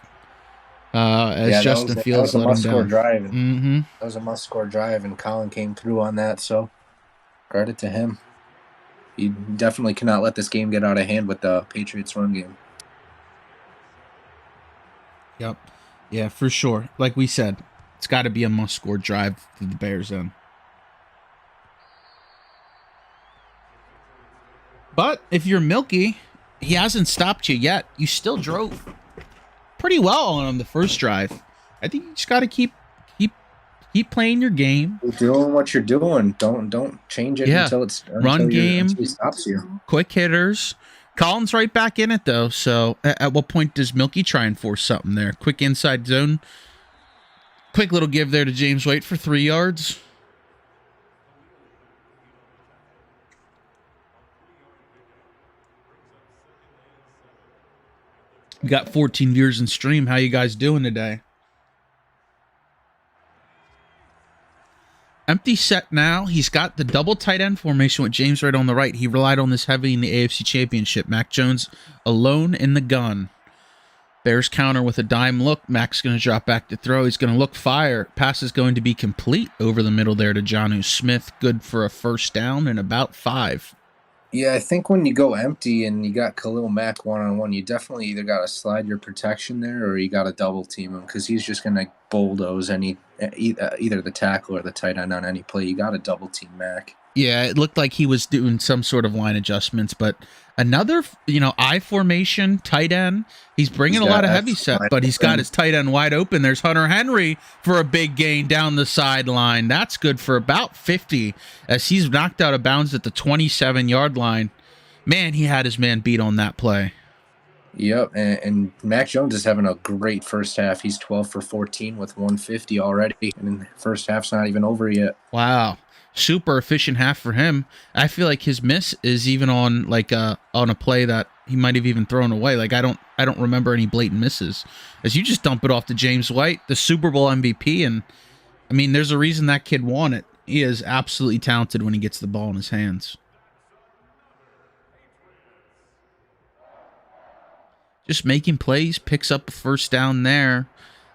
Justin Fields let him down. Drive. Mm-hmm. That was a must-score drive, and Colin came through on that, so credit to him. You definitely cannot let this game get out of hand with the Patriots run game. Yep. Yeah, for sure. Like we said, it's got to be a must-score drive to the Bears end. But if you're Milky, he hasn't stopped you yet. You still drove pretty well on him the first drive. I think you just got to keep playing your game. You're doing what you're doing. Don't change it until run game. Until he stops you. Quick hitters. Colin's right back in it, though, so at what point does Milky try and force something there? Quick inside zone. Quick little give there to James White for 3 yards. We got 14 viewers in stream. How you guys doing today? Empty set now. He's got the double tight end formation with James White on the right. He relied on this heavy in the AFC Championship. Mac Jones alone in the gun. Bears counter with a dime look. Mac's going to drop back to throw. He's going to look fire. Pass is going to be complete over the middle there to Jonnu Smith. Good for a first down and about 5. Yeah, I think when you go empty and you got Khalil Mack one-on-one, you definitely either got to slide your protection there or you got to double team him because he's just going to bulldoze either the tackle or the tight end on any play. You got to double team Mack. Yeah, it looked like he was doing some sort of line adjustments, but another, I formation, tight end. He's bringing a lot of heavy set, but he's got his tight end wide open. There's Hunter Henry for a big gain down the sideline. That's good for about 50 as he's knocked out of bounds at the 27-yard line. Man, he had his man beat on that play. Yep, and Mac Jones is having a great first half. He's 12 for 14 with 150 already, and the first half's not even over yet. Wow. Super efficient half for him. I feel like his miss is even on on a play that he might have even thrown away. Like I don't remember any blatant misses. As you just dump it off to James White, the Super Bowl MVP, and I mean there's a reason that kid won it. He is absolutely talented when he gets the ball in his hands. Just making plays, picks up a first down there.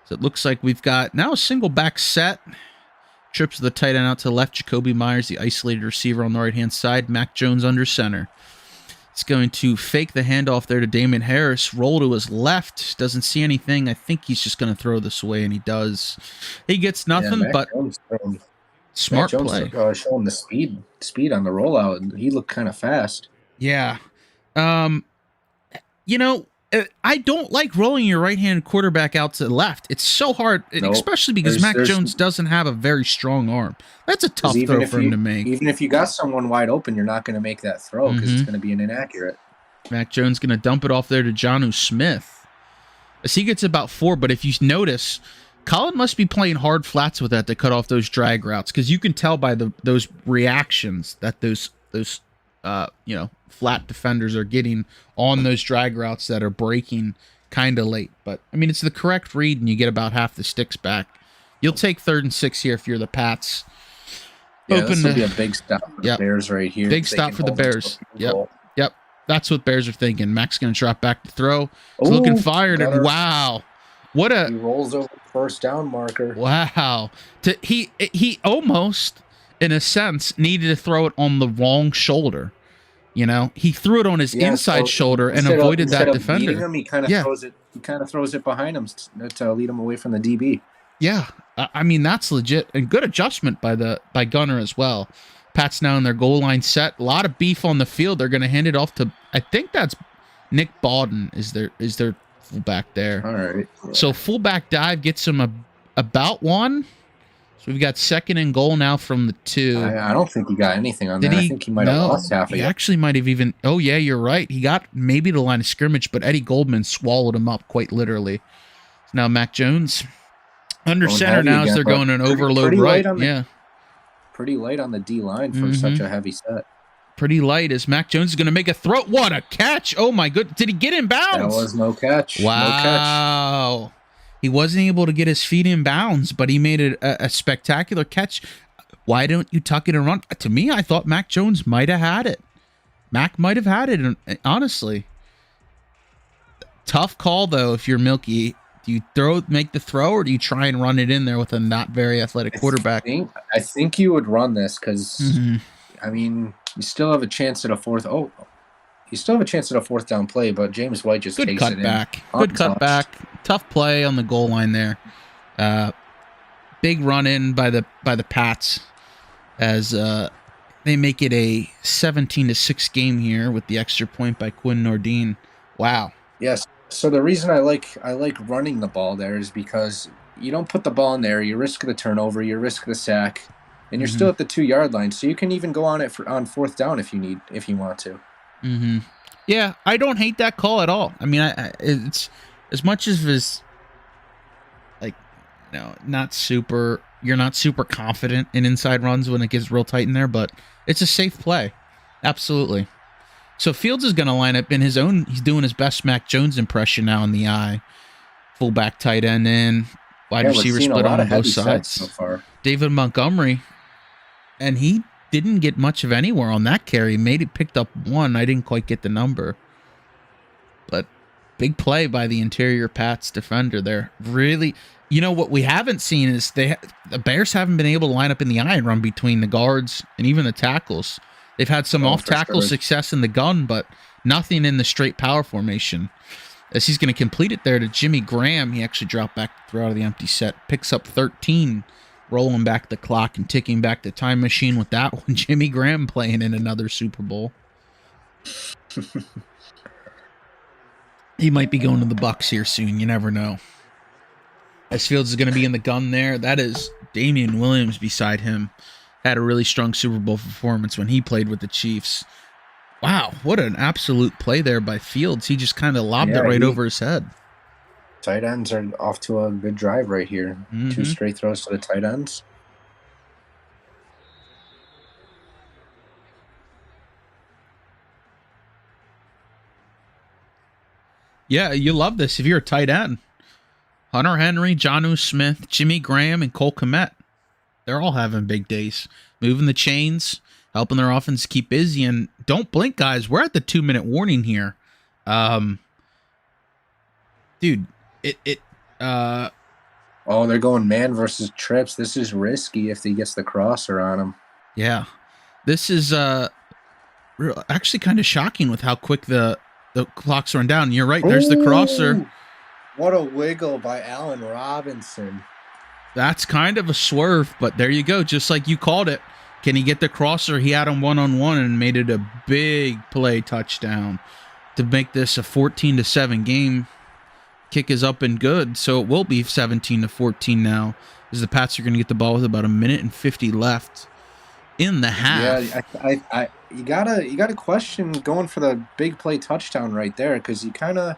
So it looks like we've got now a single back set. Trips the tight end out to the left. Jacoby Myers, the isolated receiver on the right-hand side. Mac Jones under center. It's going to fake the handoff there to Damon Harris. Roll to his left. Doesn't see anything. I think he's just going to throw this away, and he does. He gets nothing, but smart play. Showing the speed on the rollout. He looked kind of fast. Yeah. I don't like rolling your right-handed quarterback out to the left. It's so hard, especially because Mac Jones doesn't have a very strong arm. That's a tough throw for him to make. Even if you got someone wide open, you're not going to make that throw because it's going to be an inaccurate. Mac Jones going to dump it off there to Jonnu Smith. As he gets about 4, but if you notice, Colin must be playing hard flats with that to cut off those drag routes because you can tell by those reactions that those flat defenders are getting on those drag routes that are breaking kind of late. But, I mean, it's the correct read, and you get about half the sticks back. You'll take 3rd and 6 here if you're the Pats. Yeah, this will be a big stop for the Bears right here. Big stop for the Bears. Yep. That's what Bears are thinking. Mac's going to drop back to throw. He's looking fired, and wow. He rolls over the first down marker. Wow. He almost, in a sense, needed to throw it on the wrong shoulder. He threw it on his inside shoulder and avoided that defender. Him, he kind of throws it behind him to lead him away from the DB. Yeah, I mean that's legit and good adjustment by Gunner as well. Pat's now in their goal line set. A lot of beef on the field. They're going to hand it off to I think that's Nick Bawden is their fullback there. All right. So fullback dive gets him about 1. So we've got 2nd and goal now from the 2. I don't think he got anything on that. I think he might have lost half of it. He actually might have even... Oh, yeah, you're right. He got maybe the line of scrimmage, but Eddie Goldman swallowed him up quite literally. Now Mac Jones under center now as they're going an overload right. Pretty light on the D-line for such a heavy set. Pretty light as Mac Jones is going to make a throw. What a catch. Oh, my goodness. Did he get in bounds? That was no catch. Wow. No catch. He wasn't able to get his feet in bounds, but he made it a spectacular catch. Why don't you tuck it and run? To me, I thought Mac Jones might have had it. Mac might have had it, honestly. Tough call, though, if you're Milky. Do you make the throw, or do you try and run it in there with a not very athletic quarterback? I think you would run this because, I mean, you still have a chance at a fourth. You still have a chance at a 4th down play, but James White just takes it in. Good cutback. Tough play on the goal line there. Big run in by the Pats as they make it a 17-6 game here with the extra point by Quinn Nordine. Wow. Yes. So the reason I like running the ball there is because you don't put the ball in there, you risk the turnover, you risk the sack, and you're still at the 2-yard line. So you can even go on it on 4th down if you want to. Yeah, I don't hate that call at all. I mean, it's as much as it's like, you're not super confident in inside runs when it gets real tight in there, but it's a safe play. Absolutely. So Fields is going to line up in his own. He's doing his best Mac Jones impression now in the eye. Fullback, tight end in. Wide receiver split on both sides. So far. David Montgomery, and he didn't get much of anywhere on that carry. Picked up 1. I didn't quite get the number. But big play by the interior Pats defender there. Really, what we haven't seen is the Bears haven't been able to line up in the eye and run between the guards and even the tackles. They've had some off-tackle success in the gun, but nothing in the straight power formation. As he's going to complete it there to Jimmy Graham, he actually dropped back to throw out of the empty set. Picks up 13. rolling back the clock and ticking back the time machine with that one. Jimmy Graham playing in another Super Bowl. He might be going to the Bucks here soon. You never know. As Fields is going to be in the gun there. That is Damian Williams beside him. Had a really strong Super Bowl performance when he played with the Chiefs. Wow, what an absolute play there by Fields. He just kind of lobbed it right over his head. Tight ends are off to a good drive right here. 2 straight throws to the tight ends. Yeah, you love this if you're a tight end. Hunter Henry, Jonnu Smith, Jimmy Graham, and Cole Kmet. They're all having big days. Moving the chains, helping their offense keep busy. And don't blink, guys. We're at the 2-minute warning here. Dude, oh, they're going man versus trips. This is risky if he gets the crosser on him. Yeah. This is actually kind of shocking with how quick the clock's run down. You're right. There's the crosser. What a wiggle by Allen Robinson. That's kind of a swerve, but there you go. Just like you called it. Can he get the crosser? He had him one-on-one and made it a big play touchdown to make this a 14-7 game. Kick is up and good, so it will be 17-14 now, as the Pats are going to get the ball with about 1:50 left in the half. Yeah, you gotta question going for the big play touchdown right there, because you kind of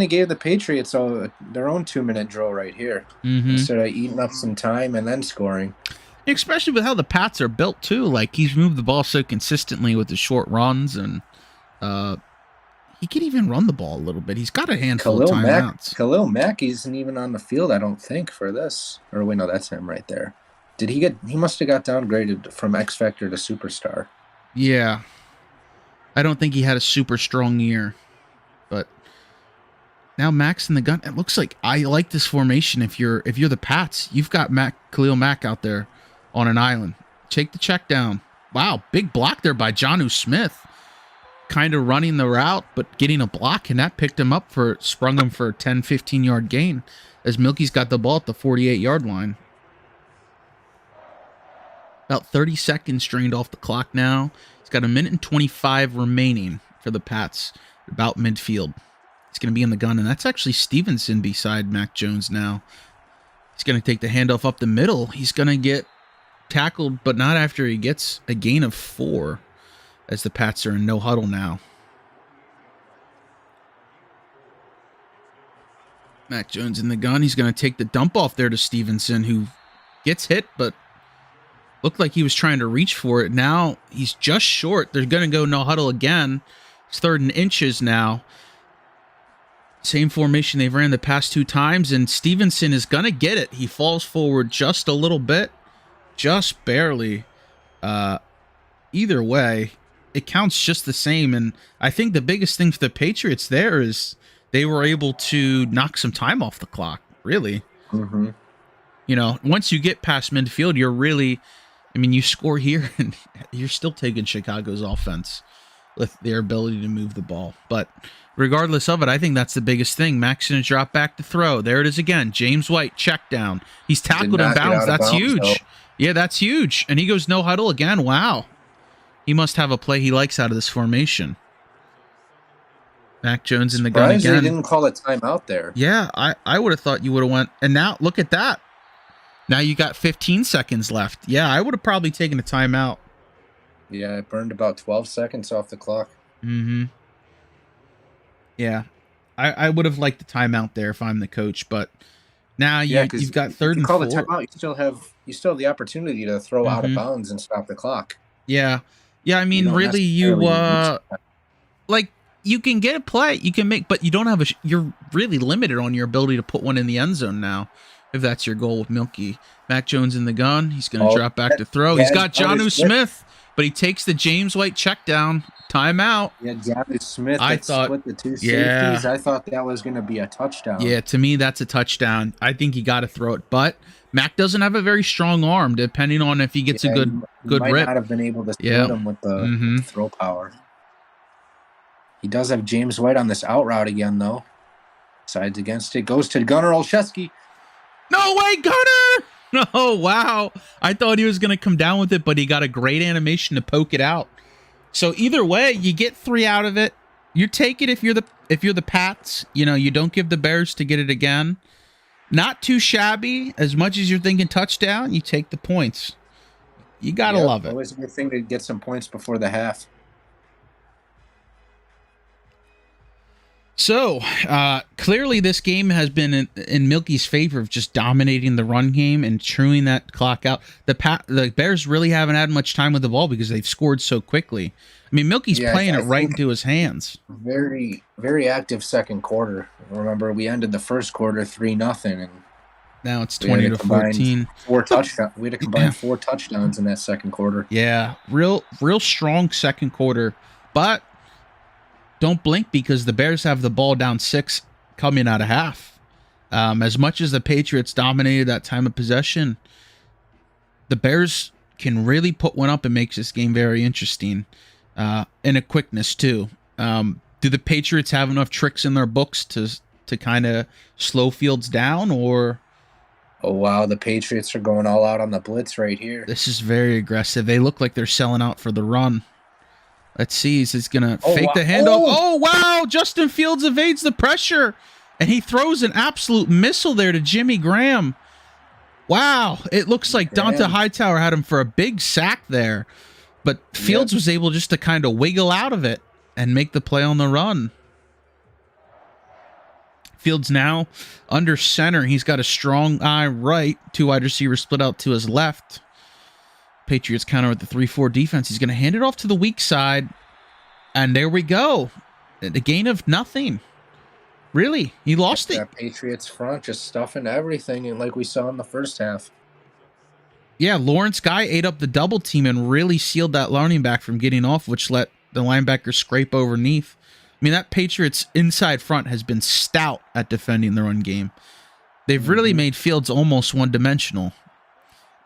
gave the Patriots their own 2-minute drill right here instead of eating up some time and then scoring. Especially with how the Pats are built too. Like, he's moved the ball so consistently with the short runs, and he can even run the ball a little bit. He's got a handful of timeouts. Khalil Mack isn't even on the field, I don't think, for this. Or wait, no, that's him right there. He must have got downgraded from X Factor to Superstar. Yeah. I don't think he had a super strong year. But now Mack's in the gun. It looks like I like this formation. If you're the Pats, you've got Khalil Mack out there on an island. Take the check down. Wow, big block there by Jonnu Smith. Kind of running the route, but getting a block, and that sprung him for a 10-15 yard gain as Milky's got the ball at the 48-yard line. About 30 seconds drained off the clock now. He's got 1:25 remaining for the Pats, about midfield. He's going to be in the gun, and that's actually Stevenson beside Mac Jones now. He's going to take the handoff up the middle. He's going to get tackled, but not after he gets a gain of 4, as the Pats are in no huddle now. Mac Jones in the gun. He's going to take the dump off there to Stevenson, who gets hit, but looked like he was trying to reach for it. Now he's just short. They're going to go no huddle again. It's 3rd and inches now. Same formation they've ran the past 2 times, and Stevenson is going to get it. He falls forward just a little bit, just barely. Either way, it counts just the same, and I think the biggest thing for the Patriots there is they were able to knock some time off the clock, really. Mm-hmm. You know, once you get past midfield, you're really... I mean, you score here, and you're still taking Chicago's offense with their ability to move the ball. But regardless of it, I think that's the biggest thing. Mac's going to drop back to throw. There it is again. James White, check down. He's tackled in bounds. That's huge. Yeah, that's huge. And he goes no huddle again. Wow. He must have a play he likes out of this formation. Mac Jones in the gun again. They didn't call a timeout there. Yeah, I would have thought you would have went. And now, look at that. Now you got 15 seconds left. Yeah, I would have probably taken a timeout. Yeah, it burned about 12 seconds off the clock. Mm-hmm. Yeah, I would have liked the timeout there if I'm the coach, but now you've got 3rd and 4. Call the timeout. You still have the opportunity to throw out of bounds and stop the clock. Yeah. I mean, really, you can get a play, you can make, but you don't have you're really limited on your ability to put one in the end zone now, if that's your goal with Milky. Mac Jones in the gun. He's going to drop back to throw. He's got Jonnu Smith, but he takes the James White check down. Timeout. Yeah, Jonnu Smith split the 2 safeties. I thought that was going to be a touchdown. Yeah, to me, that's a touchdown. I think you got to throw it, but Mac doesn't have a very strong arm, depending on if he gets a good might rip. Not have been able to split him with the throw power. He does have James White on this out route again, though. Sides against it. Goes to Gunnar Olszewski. No way, Gunnar! no, wow. I thought he was going to come down with it, but he got a great animation to poke it out. So either way, you get 3 out of it. You take it if you're the Pats. You know, you don't give the Bears to get it again. Not too shabby. As much as you're thinking touchdown, you take the points. You got to love it. Always a good thing to get some points before the half. So, clearly this game has been in Milky's favor of just dominating the run game and chewing that clock out. The Bears really haven't had much time with the ball because they've scored so quickly. I mean, Milky's playing it right into his hands. Very, very active second quarter. Remember, we ended the first quarter 3-0, and now it's 20-14. 4 touchdowns. We had to combine 4 touchdowns in that second quarter. Yeah, real strong second quarter, but don't blink because the Bears have the ball down 6 coming out of half. As much as the Patriots dominated that time of possession, the Bears can really put one up and makes this game very interesting. And a quickness too. Do the Patriots have enough tricks in their books to kind of slow Fields down, or? Oh wow, the Patriots are going all out on the blitz right here. This is very aggressive. They look like they're selling out for the run. Let's see. He's going to fake the handoff. Oh, wow. Justin Fields evades the pressure, and he throws an absolute missile there to Jimmy Graham. Wow. It looks like Donta Hightower had him for a big sack there, but Fields was able just to kind of wiggle out of it and make the play on the run. Fields now under center. He's got a strong eye right. 2 wide receivers split out to his left. Patriots counter with the 3-4 defense. He's going to hand it off to the weak side. And there we go. The gain of nothing. Really, he lost it. That Patriots front just stuffing everything, and like we saw in the first half. Yeah, Lawrence Guy ate up the double team and really sealed that running back from getting off, which let the linebacker scrape overneath. I mean, that Patriots inside front has been stout at defending the run game. They've really made Fields almost one-dimensional.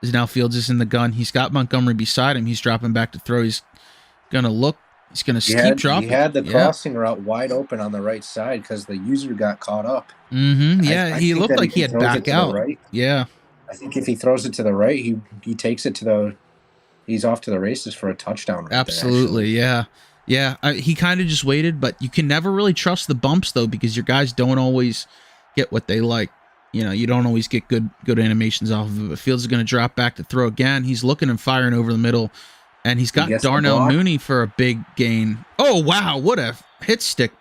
Now Fields is in the gun. He's got Montgomery beside him. He's dropping back to throw. He's going to look. He's going to keep dropping. He had the crossing route wide open on the right side because the user got caught up. Yeah, he looked like he had back out. Right, yeah. I think if he throws it to the right, he takes it to the – he's off to the races for a touchdown. Right Absolutely, there, yeah. Yeah, he kind of just waited, but you can never really trust the bumps, though, because your guys don't always get what they like. You know, you don't always get good animations off of it. But Fields is going to drop back to throw again. He's looking and firing over the middle, and he's got Darnell Mooney for a big gain. Oh, wow, what a hit stick.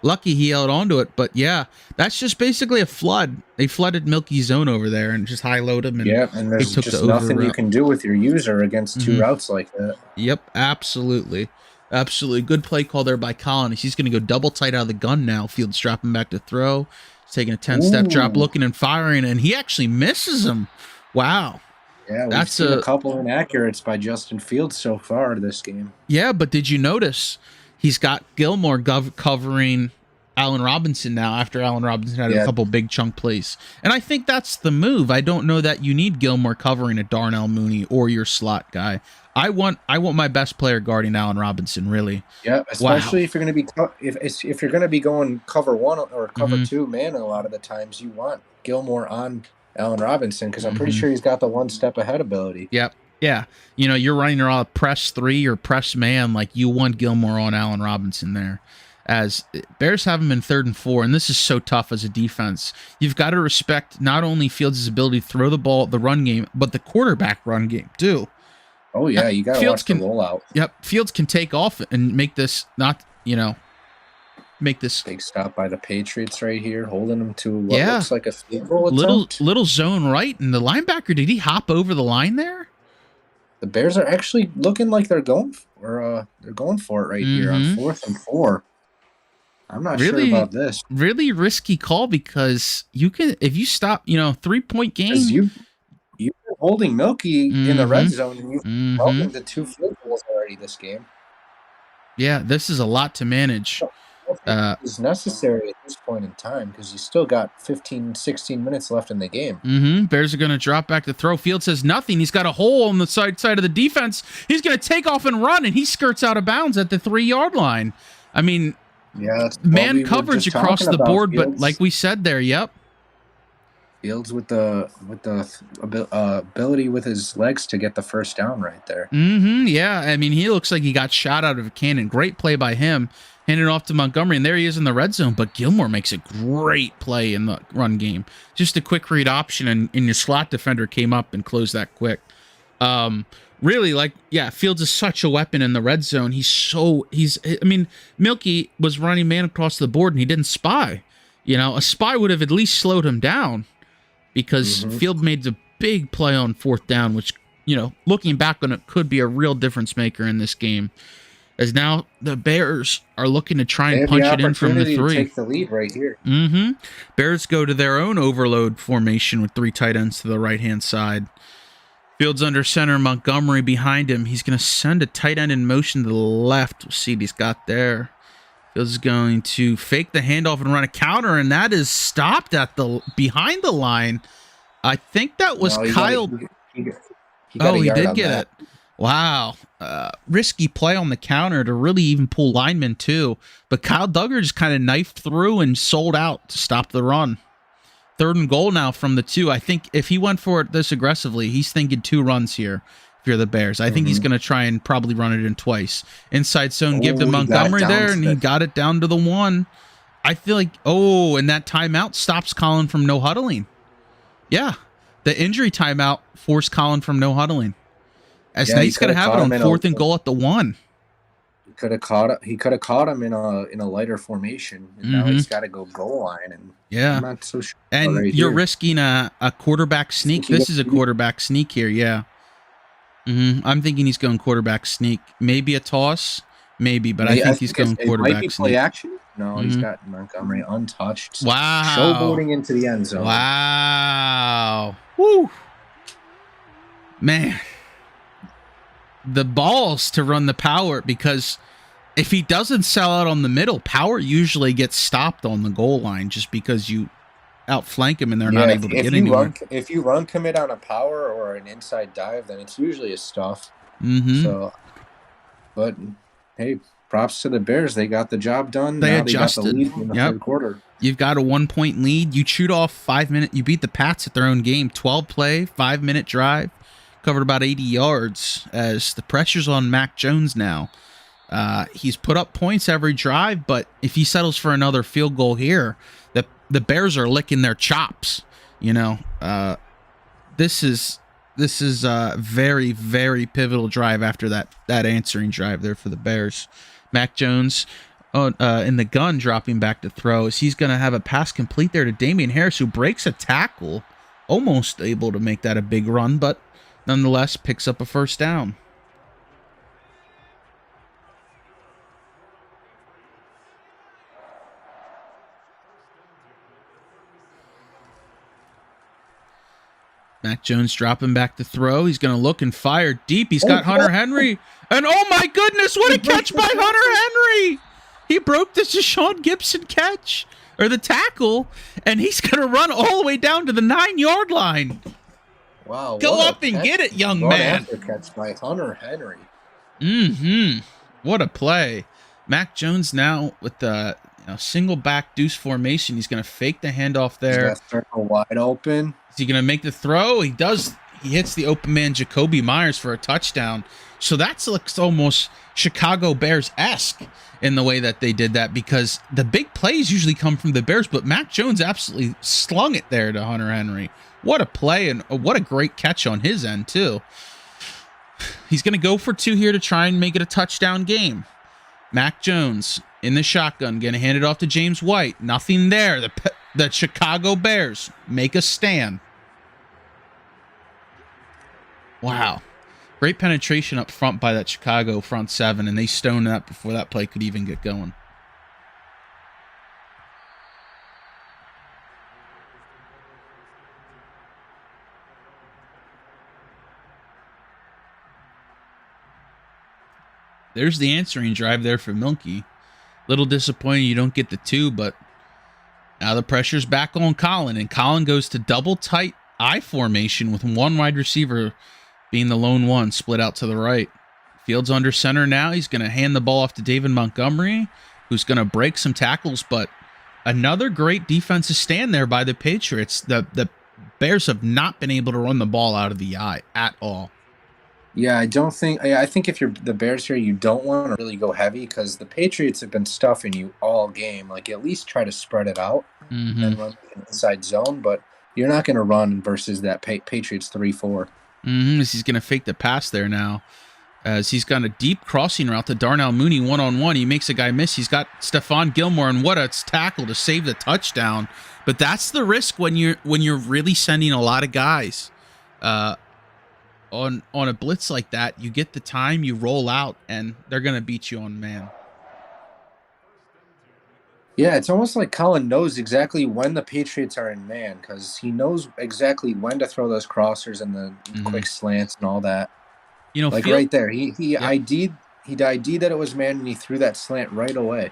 Lucky he held onto it, but yeah, that's just basically a flood. They flooded Milky's zone over there and just high-load him. And there's just nothing you can do with your user against 2 routes like that. Yep, absolutely. Absolutely. Good play call there by Collins. He's going to go double tight out of the gun now. Fields dropping back to throw. Taking a 10-step drop, looking and firing, and he actually misses him. Wow. Yeah, we've seen a couple inaccurates by Justin Fields so far this game. Yeah, but did you notice he's got Gilmore covering Allen Robinson now after Allen Robinson had a couple big chunk plays? And I think that's the move. I don't know that you need Gilmore covering a Darnell Mooney or your slot guy. I want my best player guarding Allen Robinson, really. Yeah, especially if you're going to be if you're going to be going cover 1 or cover 2 man, a lot of the times you want Gilmore on Allen Robinson because I'm pretty sure he's got the 1 step ahead ability. Yep. Yeah. You know, you're running around press 3 or press man, like you want Gilmore on Allen Robinson there. As Bears have him in 3rd and 4, and this is so tough as a defense. You've got to respect not only Fields' ability to throw the ball at the run game, but the quarterback run game too. Oh, yeah, you got to watch the rollout. Yep, Fields can take off and make this make this big stop by the Patriots right here, holding them to what looks like a field goal attempt. Little zone right, and the linebacker, did he hop over the line there? The Bears are actually looking like they're going for it right here on 4th and 4. I'm not sure about this. Really risky call because you can, if you stop, 3-point game. You've been holding Milky in the red zone, and you've held him to 2 field goals already this game. Yeah, this is a lot to manage. It's necessary at this point in time because you still got 15, 16 minutes left in the game. Bears are going to drop back to throw. Fields says nothing. He's got a hole on the side of the defense. He's going to take off and run, and he skirts out of bounds at the 3-yard line. I mean, yeah, man coverage across the board, Fields. But like we said there, yep. Fields with the ability with his legs to get the first down right there. Yeah, I mean, he looks like he got shot out of a cannon. Great play by him. Handed off to Montgomery, and there he is in the red zone. But Gilmore makes a great play in the run game. Just a quick read option, and your slot defender came up and closed that quick. Really, like, yeah, Fields is such a weapon in the red zone. I mean, Milky was running man across the board, and he didn't spy. You know, a spy would have at least slowed him down, because Field made a big play on fourth down, which, you know, looking back on it, could be a real difference maker in this game. As now the Bears are looking to try and punch it in from the 3. To take the lead right here. Bears go to their own overload formation with 3 tight ends to the right-hand side. Fields under center, Montgomery behind him. He's going to send a tight end in motion to the left. We'll see what he's got there. Fields is going to fake the handoff and run a counter, and that is stopped at the behind the line. I think that was Kyle. He did get it. Wow. Risky play on the counter to really even pull linemen too. But Kyle Duggar just kind of knifed through and sold out to stop the run. 3rd and goal now from the 2. I think if he went for it this aggressively, he's thinking 2 runs here. If you're the Bears, I think he's going to try and probably run it in twice. Inside zone, give to Montgomery there, and he got it down to the 1. I feel like, and that timeout stops Colin from no huddling. Yeah, the injury timeout forced Colin from no huddling. As now he's going to have it on 4th and goal at the 1. He could have caught him in a lighter formation, and now he's got to go goal line. And yeah, I'm not so sure. And you're risking a quarterback sneak. This is a quarterback sneak here. Yeah. I'm thinking he's going quarterback sneak. Maybe a toss, maybe, but I think he's going quarterback might be sneak. Play action. No, he's got Montgomery untouched. Wow. Showboating into the end zone. Wow. Woo. Man. The balls to run the power, because if he doesn't sell out on the middle, power usually gets stopped on the goal line just because you outflank him and they're not able to get anywhere. If you run commit on a power or an inside dive, then it's usually a stuff. So, but hey, props to the Bears. They got the job done. They adjusted. They got the lead in the 3rd quarter. You've got a 1-point lead. You chewed off 5 minutes. You beat the Pats at their own game. 12 play, 5-minute drive. Covered about 80 yards as the pressure's on Mac Jones now. He's put up points every drive, but if he settles for another field goal here, the Bears are licking their chops. You know, this is a very, very pivotal drive after that answering drive there for the Bears. Mac Jones in the gun dropping back to throw. He's going to have a pass complete there to Damian Harris, who breaks a tackle, almost able to make that a big run, but nonetheless picks up a first down. Mac Jones dropping back to throw. He's going to look and fire deep. He's got Hunter Henry. And oh my goodness, what a catch by Hunter Henry. He broke the Deshaun Gibson catch, or the tackle, and he's going to run all the way down to the 9-yard line. Wow. Go up and get it, young man. Catch by Hunter Henry. What a play. Mac Jones now with the single back deuce formation. He's going to fake the handoff there. He's got circle wide open. Is he going to make the throw? He does. He hits the open man Jacoby Myers for a touchdown. So that's looks almost Chicago Bears-esque in the way that they did that, because the big plays usually come from the Bears, but Mac Jones absolutely slung it there to Hunter Henry. What a play, and what a great catch on his end, too. He's going to go for 2 here to try and make it a touchdown game. Mac Jones in the shotgun, going to hand it off to James White. Nothing there. The Chicago Bears make a stand. Wow. Great penetration up front by that Chicago front 7, and they stoned that before that play could even get going. There's the answering drive there for Milky. Little disappointing you don't get the 2, but now the pressure's back on Colin, and Colin goes to double tight I formation with 1 wide receiver being the lone one split out to the right. Fields under center now. He's going to hand the ball off to David Montgomery, who's going to break some tackles, but another great defensive stand there by the Patriots. The Bears have not been able to run the ball out of the eye at all. Yeah, I think if you're the Bears here, you don't want to really go heavy because the Patriots have been stuffing you all game. Like, at least try to spread it out and run an inside zone, but you're not going to run versus that Patriots 3-4. He's going to fake the pass there now. As he's got a deep crossing route to Darnell Mooney one-on-one. He makes a guy miss. He's got Stephon Gilmore, and what a tackle to save the touchdown. But that's the risk when you're really sending a lot of guys on a blitz like that. You get the time, you roll out, and they're going to beat you on man. Yeah, it's almost like Colin knows exactly when the Patriots are in man because he knows exactly when to throw those crossers and the quick slants and all that. You know, like right there, he ID'd that it was man, and he threw that slant right away.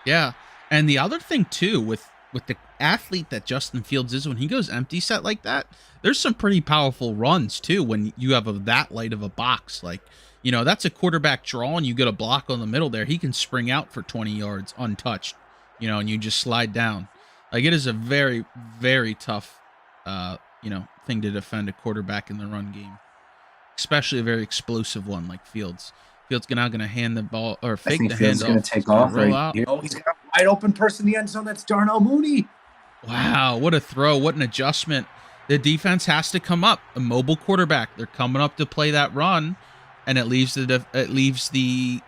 Yeah, and the other thing too with the athlete that Justin Fields is, when he goes empty set like that, there's some pretty powerful runs too when you have that light of a box. Like, you know, that's a quarterback draw, and you get a block on the middle there. He can spring out for 20 yards untouched, you know, and you just slide down. Like, it is a very, very tough, thing to defend a quarterback in the run game. Especially a very explosive one like Fields. Fields now going to hand the ball or fake the handoff. Fields going to take off right here. Oh, he's got a wide open person in the end zone. That's Darnell Mooney. Wow, what a throw! What an adjustment. The defense has to come up. A mobile quarterback. They're coming up to play that run, and it leaves the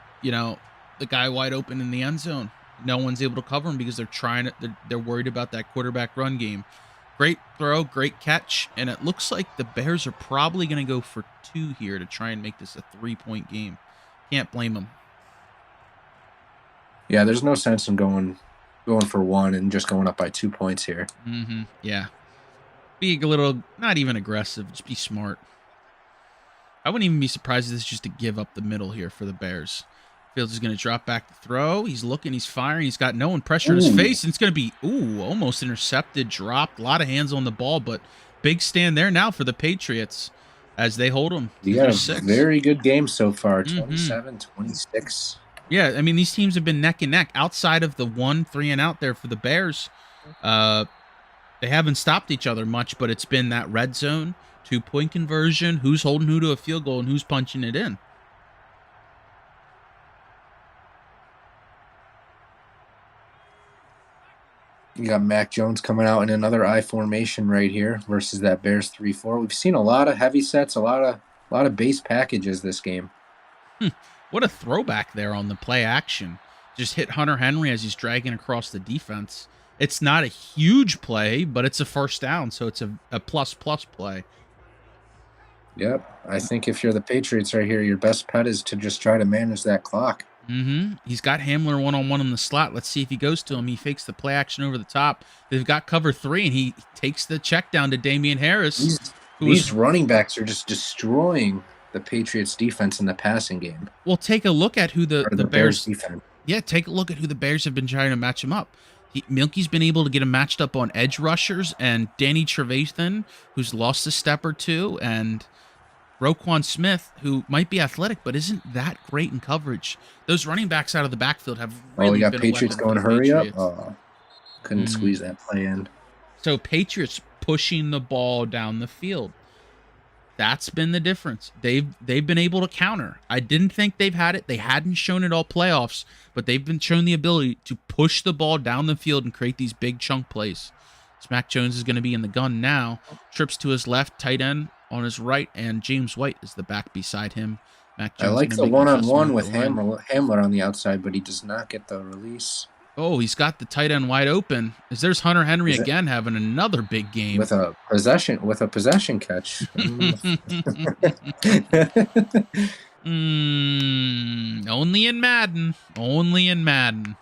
guy wide open in the end zone. No one's able to cover him because they're worried about that quarterback run game. Great throw, great catch, and it looks like the Bears are probably going to go for 2 here to try and make this a 3-point game. Can't blame them. Yeah, there's no sense in going for 1 and just going up by 2 points here. Yeah. Be a little, not even aggressive, just be smart. I wouldn't even be surprised if this is just to give up the middle here for the Bears. Fields is going to drop back to throw. He's looking. He's firing. He's got no one pressure in his face. And it's going to be, almost intercepted, dropped. A lot of hands on the ball, but big stand there now for the Patriots as they hold them. You got a very good game so far, 27-26. Yeah, I mean, these teams have been neck and neck. Outside of the 1 3-and-out there for the Bears, they haven't stopped each other much, but it's been that red zone, 2-point conversion, who's holding who to a field goal, and who's punching it in. You got Mac Jones coming out in another I formation right here versus that Bears 3-4. We've seen a lot of heavy sets, a lot of base packages this game. What a throwback there on the play action. Just hit Hunter Henry as he's dragging across the defense. It's not a huge play, but it's a first down, so it's a plus play. Yep. I think if you're the Patriots right here, your best bet is to just try to manage that clock. He's got Hamler one-on-one in the slot. Let's see if he goes to him. He fakes the play action over the top. They've got cover 3, and he takes the check down to Damian Harris. These running backs are just destroying the Patriots defense in the passing game. Well, take a look at who the Bears defense. Yeah, take a look at who the Bears have been trying to match him up. Milky's been able to get him matched up on edge rushers, and Danny Trevathan, who's lost a step or two, and Roquan Smith, who might be athletic but isn't that great in coverage. Those running backs out of the backfield have really we got been Patriots going hurry up. Couldn't squeeze that play in. So Patriots pushing the ball down the field. That's been the difference. They've been able to counter. I didn't think they've had it. They hadn't shown it all playoffs, but they've been shown the ability to push the ball down the field and create these big chunk plays. Mac Jones is going to be in the gun now. Trips to his left, tight end on his right, and James White is the back beside him. Mac Jones I like the one-on-one with Hamler on the outside, but he does not get the release. Oh, he's got the tight end wide open. There's Hunter Henry again having another big game with a possession catch. Only in Madden.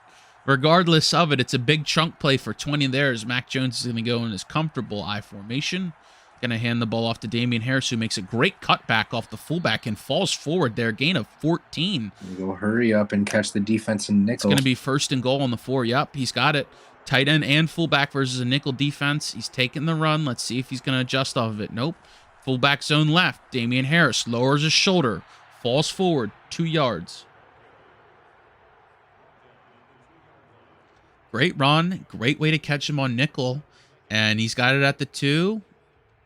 Regardless of it, it's a big chunk play for 20 there as Mac Jones is going to go in his comfortable I formation. Going to hand the ball off to Damian Harris, who makes a great cutback off the fullback and falls forward there. Gain of 14. Go hurry up and catch the defense in nickel. It's going to be 1st and goal on the 4. Yep, he's got it. Tight end and fullback versus a nickel defense. He's taking the run. Let's see if he's going to adjust off of it. Nope. Fullback zone left. Damian Harris lowers his shoulder. Falls forward. 2 yards. Great run. Great way to catch him on nickel. And he's got it at the 2.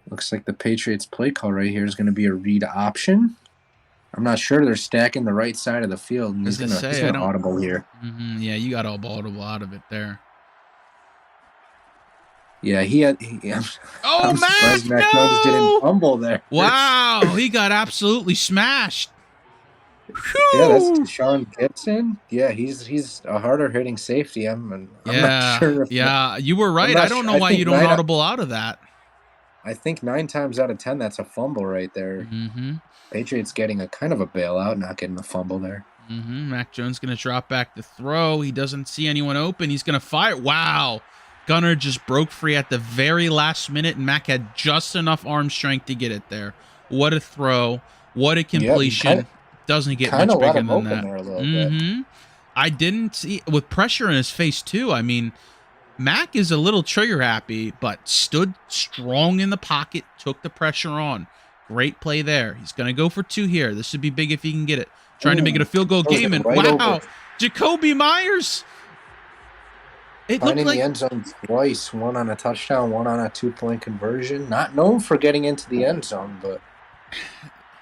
Looks like the Patriots play call right here is going to be a read option. I'm not sure. They're stacking the right side of the field. And he's going to audible here. Yeah, you got all audible out of it there. Yeah, I'm surprised Mac Jones didn't fumble there. Wow, he got absolutely smashed. Yeah, that's Deshaun Gibson. Yeah, he's a harder hitting safety. I'm not sure. You were right. I don't know why you don't audible out of that. I think 9 times out of 10, that's a fumble right there. Patriots getting a kind of a bailout, not getting a fumble there. Mac Jones going to drop back to throw. He doesn't see anyone open. He's going to fire. Wow. Gunner just broke free at the very last minute, and Mac had just enough arm strength to get it there. What a throw. What a completion. Doesn't get much bigger than that. I didn't see, with pressure in his face, too. I mean, Mac is a little trigger happy, but stood strong in the pocket, took the pressure on. Great play there. He's going to go for 2 here. This would be big if he can get it. Trying to make it a field goal game. And wow, Jacoby Myers. It looked like the end zone twice. One on a touchdown, one on a 2-point conversion. Not known for getting into the end zone, but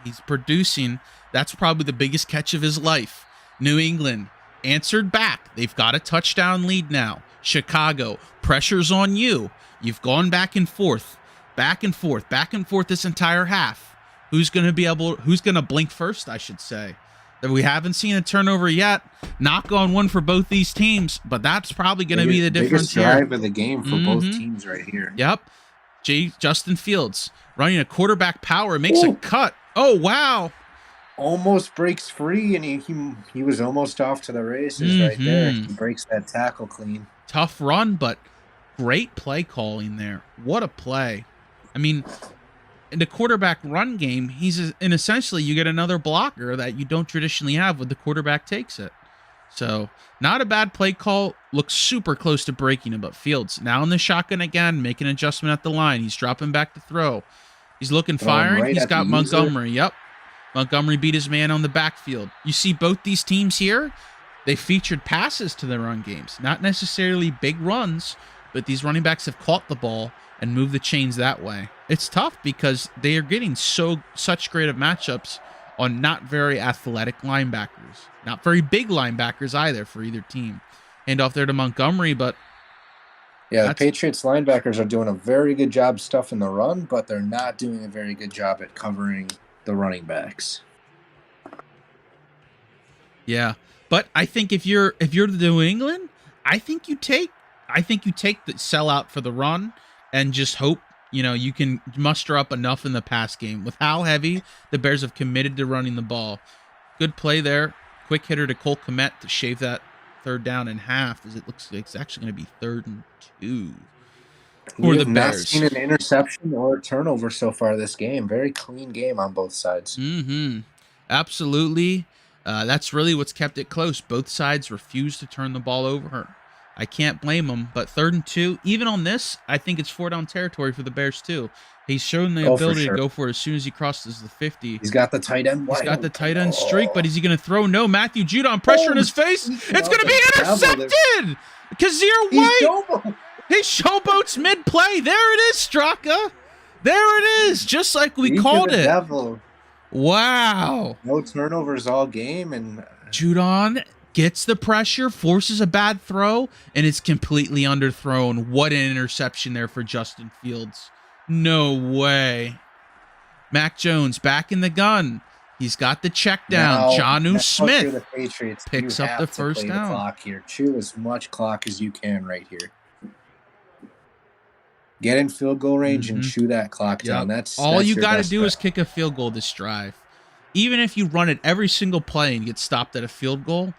he's producing. That's probably the biggest catch of his life. New England answered back. They've got a touchdown lead now. Chicago, pressure's on you. You've gone back and forth this entire half. Who's going to blink first, I should say. We haven't seen a turnover yet. Knock on one for both these teams, but that's probably going to be the difference here. Drive of the game for both teams right here. Yep. Justin Fields running a quarterback power, makes a cut. Oh, wow. Almost breaks free, and he was almost off to the races right there. He breaks that tackle clean. Tough run, but great play calling there. What a play. I mean, in the quarterback run game, essentially you get another blocker that you don't traditionally have when the quarterback takes it. So, not a bad play call. Looks super close to breaking him, but Fields now in the shotgun again, making an adjustment at the line. He's dropping back to throw. He's looking firing. He's got Montgomery. Yep. Montgomery beat his man on the backfield. You see both these teams here, they featured passes to their run games. Not necessarily big runs, but these running backs have caught the ball and moved the chains that way. It's tough because they are getting such great of matchups on not very athletic linebackers. Not very big linebackers either for either team. Hand off there to Montgomery, but yeah, the Patriots linebackers are doing a very good job stuffing the run, but they're not doing a very good job at covering the running backs. Yeah, but I think if you're the New England, I think you take the sellout for the run and just hope you can muster up enough in the pass game with how heavy the Bears have committed to running the ball. Good play there, quick hitter to Cole Kmet to shave that third down in half, as it looks like it's actually going to be 3rd and 2 for the Bears. Not seen an interception or a turnover so far this game. Very clean game on both sides. Absolutely. That's really what's kept it close. Both sides refuse to turn the ball over. I can't blame them, but 3rd and 2, even on this, I think it's 4-down territory for the Bears too. He's shown the ability to go for it as soon as he crosses the 50. He's got the tight end. He's got the tight end streak, but is he going to throw? No, Matthew Judon, pressure in his face. It's going to be intercepted. Kazir White. He showboats mid-play. There it is, Straka. There it is, just like we called it. Devil. Wow. No turnovers all game, and Judon gets the pressure, forces a bad throw, and it's completely underthrown. What an interception there for Justin Fields. No way. Mac Jones back in the gun. He's got the check down. Jonnu Smith the Patriots, picks up the first down. The clock here. Chew as much clock as you can right here. Get in field goal range and chew that clock down. That's all you got to do is kick a field goal this drive. Even if you run it every single play and get stopped at a field goal,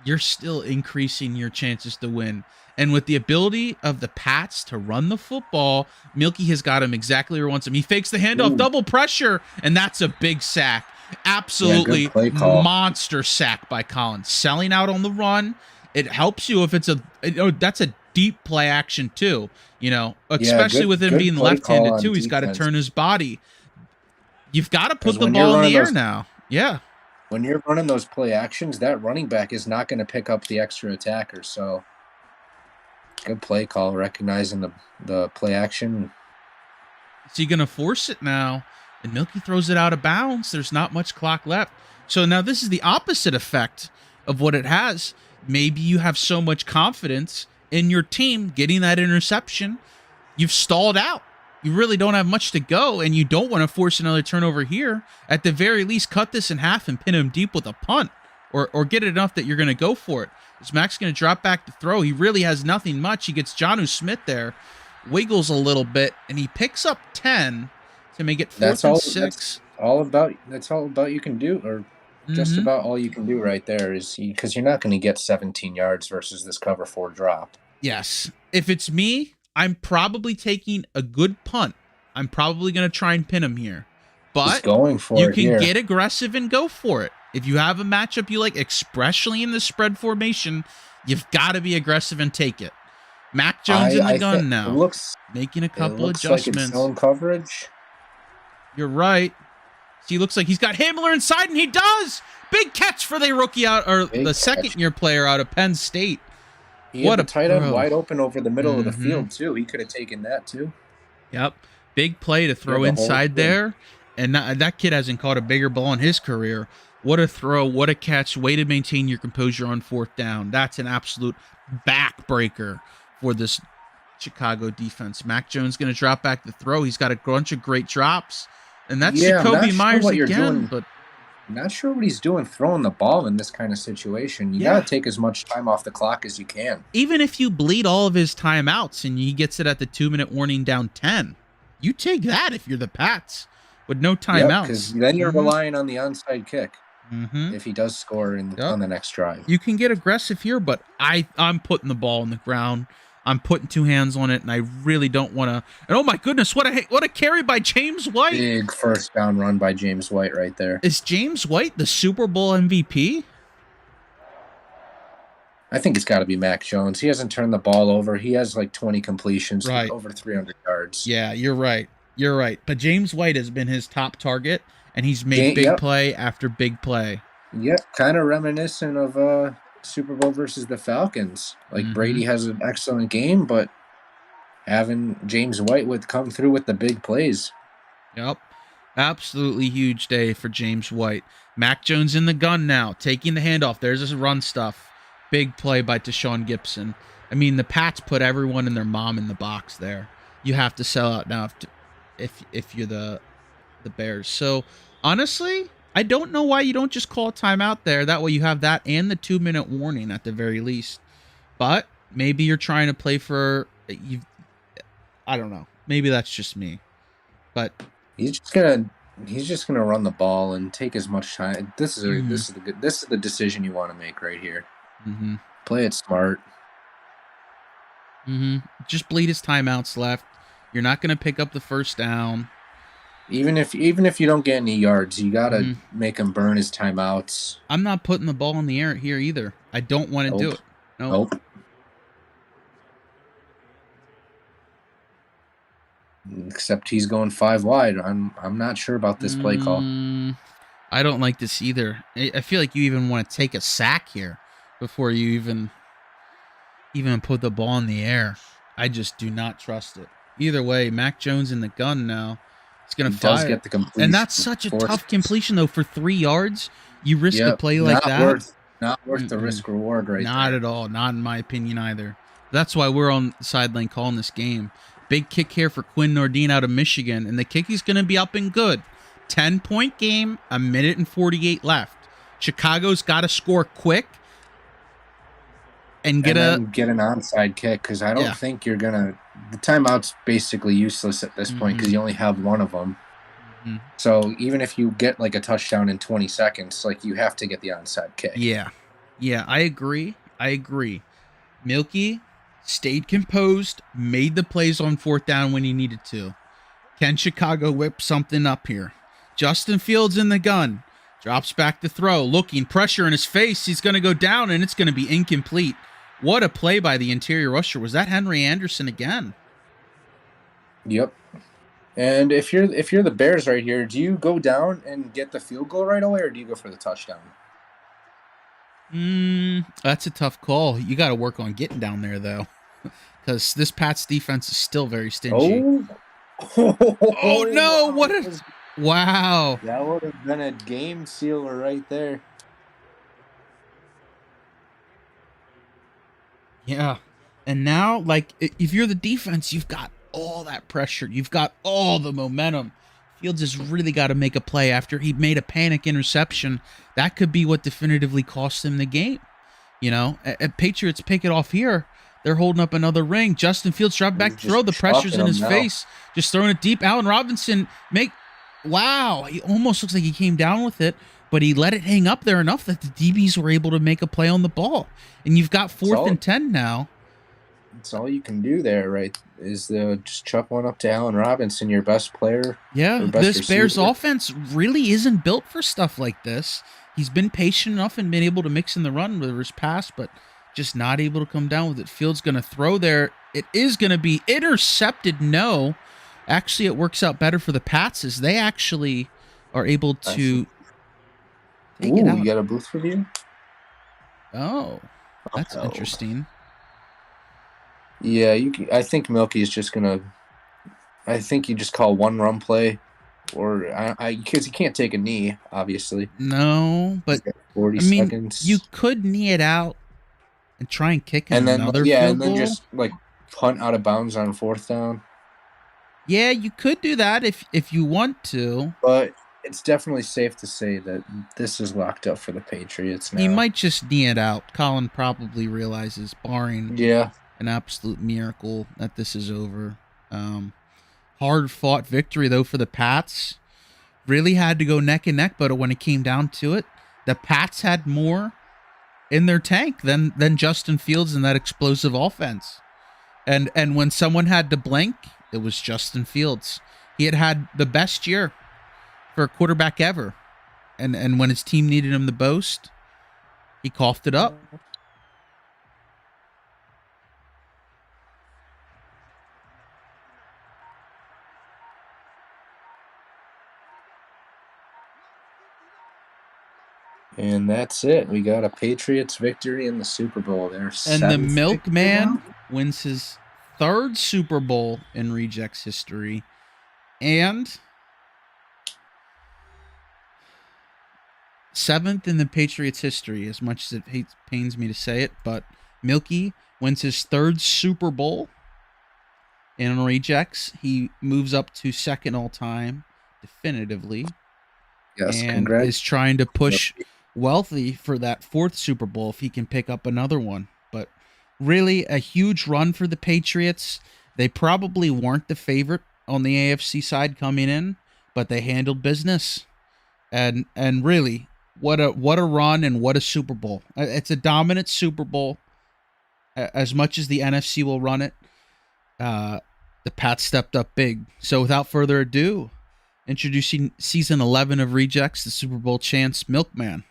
you're still increasing your chances to win. And with the ability of the Pats to run the football, Milky has got him exactly where he wants him. He fakes the handoff, double pressure, and that's a big sack. Absolutely monster sack by Collins. Selling out on the run. It helps you if that's a deep play action too, especially with him being left-handed too. He's got to turn his body. You've got to put the ball in the air now. Yeah. When you're running those play actions, that running back is not going to pick up the extra attacker. So good play call, recognizing the play action. Is he going to force it now? And Milky throws it out of bounds. There's not much clock left. So now this is the opposite effect of what it has. Maybe you have so much confidence in your team getting that interception, you've stalled out. You really don't have much to go, and you don't want to force another turnover here. At the very least, cut this in half and pin him deep with a punt, or get it enough that you're going to go for it. Is Max going to drop back to throw? He really has nothing much. He gets Jonnu Smith there, wiggles a little bit, and he picks up 10 to make it 4th and 6. That's all about you can do, or just about all you can do right there is because you're not going to get 17 yards versus this cover 4 drop. Yes. If it's me, I'm probably taking a good punt. I'm probably going to try and pin him here. But he's going for you it can here. get aggressive and go for it. If you have a matchup you like, especially in the spread formation, you've got to be aggressive and take it. Mac Jones in the gun now. Making a couple adjustments. Like it's zone coverage. You're right. He looks like he's got Himmler inside, and he does. Big catch for the rookie out, or the second-year player out of Penn State. What a tight end wide open over the middle of the field, too. He could have taken that, too. Yep. Big play to throw inside there. And that kid hasn't caught a bigger ball in his career. What a throw. What a catch. Way to maintain your composure on 4th down. That's an absolute backbreaker for this Chicago defense. Mac Jones going to drop back the throw. He's got a bunch of great drops. And that's Jacoby Myers again. But I'm not sure what he's doing throwing the ball in this kind of situation. You got to take as much time off the clock as you can. Even if you bleed all of his timeouts and he gets it at the 2-minute warning down 10, you take that if you're the Pats with no timeouts. Because then you're relying on the onside kick if he does score on the next drive. You can get aggressive here, but I'm putting the ball on the ground. I'm putting 2 hands on it, and I really don't want to. And oh my goodness, what a carry by James White! Big first down run by James White right there. Is James White the Super Bowl MVP? I think it's got to be Mac Jones. He hasn't turned the ball over. He has like 20 completions, over 300 yards. Yeah, you're right. You're right. But James White has been his top target, and he's made big play after big play. Yep, kind of reminiscent of Super Bowl versus the Falcons. Like Brady has an excellent game, but having James White would come through with the big plays. Yep. Absolutely huge day for James White. Mac Jones in the gun now, taking the handoff. There's this run stuff. Big play by Deshaun Gibson. I mean, the Pats put everyone and their mom in the box there. You have to sell out now if you're the Bears. So, honestly, I don't know why you don't just call a timeout there. That way you have that and the 2-minute warning at the very least. But maybe you're trying to play for I don't know. Maybe that's just me. But he's just gonna run the ball and take as much time. This is the decision you want to make right here. Play it smart. Just bleed his timeouts left. You're not gonna pick up the first down. Even if you don't get any yards, you gotta make him burn his timeouts. I'm not putting the ball in the air here either. I don't want to do it. Nope. Except he's going 5 wide. I'm not sure about this play call. I don't like this either. I feel like you even want to take a sack here before you even put the ball in the air. I just do not trust it. Either way, Mac Jones in the gun now. He's going to fire. Does get the completion. And that's such a tough completion, though. For 3 yards, you risk a play like that. Not worth the risk reward right there. Not at all. Not in my opinion either. That's why we're on the sideline calling this game. Big kick here for Quinn Nordine out of Michigan, and the kick is going to be up and good. 10-point game, 1:48 minutes left. Chicago's got to score quick and get an onside kick, because I don't think you're going to – the timeout's basically useless at this point because you only have one of them. So even if you get like a touchdown in 20 seconds, like you have to get the onside kick. Yeah, I agree. Milky stayed composed, made the plays on 4th down when he needed to. Can Chicago whip something up here? Justin Fields in the gun. Drops back to throw. Looking, pressure in his face. He's going to go down, and it's going to be incomplete. What a play by the interior rusher. Was that Henry Anderson again? Yep. And if you're the Bears right here, do you go down and get the field goal right away, or do you go for the touchdown? That's a tough call. You got to work on getting down there, though, because this Pats defense is still very stingy. Oh no! Wow, What a wow! that would have been a game sealer right there. Yeah. And now, like, if you're the defense, you've got all that pressure. You've got all the momentum. Fields has really got to make a play after he made a panic interception. That could be what definitively cost him the game. You know, Patriots pick it off here. They're holding up another ring. Justin Fields dropped back He's to throw. just The pressure's chucking in them his now. face. Just throwing it deep. Allen Robinson wow. He almost looks like he came down with it, but he let it hang up there enough that the DBs were able to make a play on the ball. And you've got 4th and 10 now. That's all you can do there, right? Is just chuck one up to Allen Robinson, your best player. Yeah, best this Bears receiver. offense really isn't built for stuff like this. He's been patient enough and been able to mix in the run with his pass, but just not able to come down with it. Fields going to throw there. It is going to be intercepted. No. Actually, it works out better for the Pats as they actually are able to take it out. You got a booth review? Oh, that's interesting. Yeah, I think Milky is just gonna. I think you just call one run play, or because he can't take a knee, obviously. No, but 40 I mean, seconds. you could knee it out and try and kick another field and then goal. just like punt out of bounds on 4th down. Yeah, you could do that if you want to. But it's definitely safe to say that this is locked up for the Patriots now. He might just knee it out. Colin probably realizes, barring an absolute miracle, that this is over. Hard-fought victory, though, for the Pats. Really had to go neck and neck, but when it came down to it, the Pats had more in their tank than Justin Fields and that explosive offense. And when someone had to blink, it was Justin Fields. He had the best year for a quarterback ever. And when his team needed him the most, he coughed it up. And that's it. We got a Patriots victory in the Super Bowl there. And the Milkman wins his 3rd Super Bowl in Rejects history. And 7th in the Patriots history, as much as it pains me to say it. But Milky wins his 3rd Super Bowl in Rejects. He moves up to 2nd all-time, definitively. Yes, and is trying to push Wealthy for that 4th Super Bowl if he can pick up another one. But really a huge run for the Patriots. They probably weren't the favorite on the AFC side coming in, but they handled business. And really, what a run and what a Super Bowl. It's a dominant Super Bowl. As much as the NFC will run it, the Pats stepped up big. So without further ado, introducing season 11 of Rejects, the Super Bowl champs, Milkman.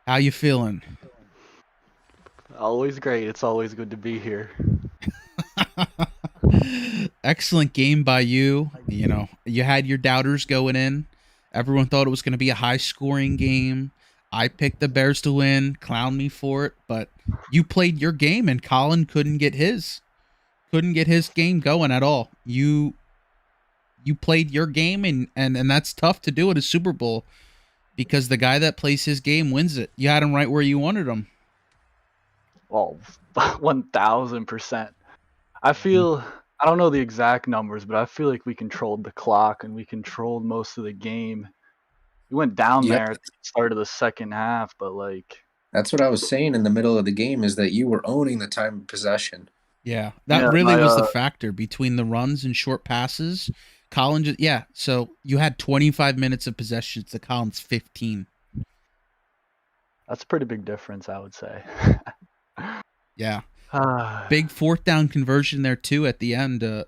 How you feeling? Always great. It's always good to be here. Excellent game by you. You know, you had your doubters going in. Everyone thought it was going to be a high-scoring game. I picked the Bears to win. Clown me for it, but you played your game, and Colin couldn't get his game going at all. You played your game, and that's tough to do at a Super Bowl because the guy that plays his game wins it. You had him right where you wanted him. Well, 1,000%. I feel, I don't know the exact numbers, but I feel like we controlled the clock and we controlled most of the game. We went down there at the start of the second half, but like... That's what I was saying in the middle of the game, is that you were owning the time of possession. Yeah, that really was the factor between the runs and short passes. Colin just, so you had 25 minutes of possession to Colin's 15. That's a pretty big difference, I would say. Yeah. Big 4th down conversion there too at the end to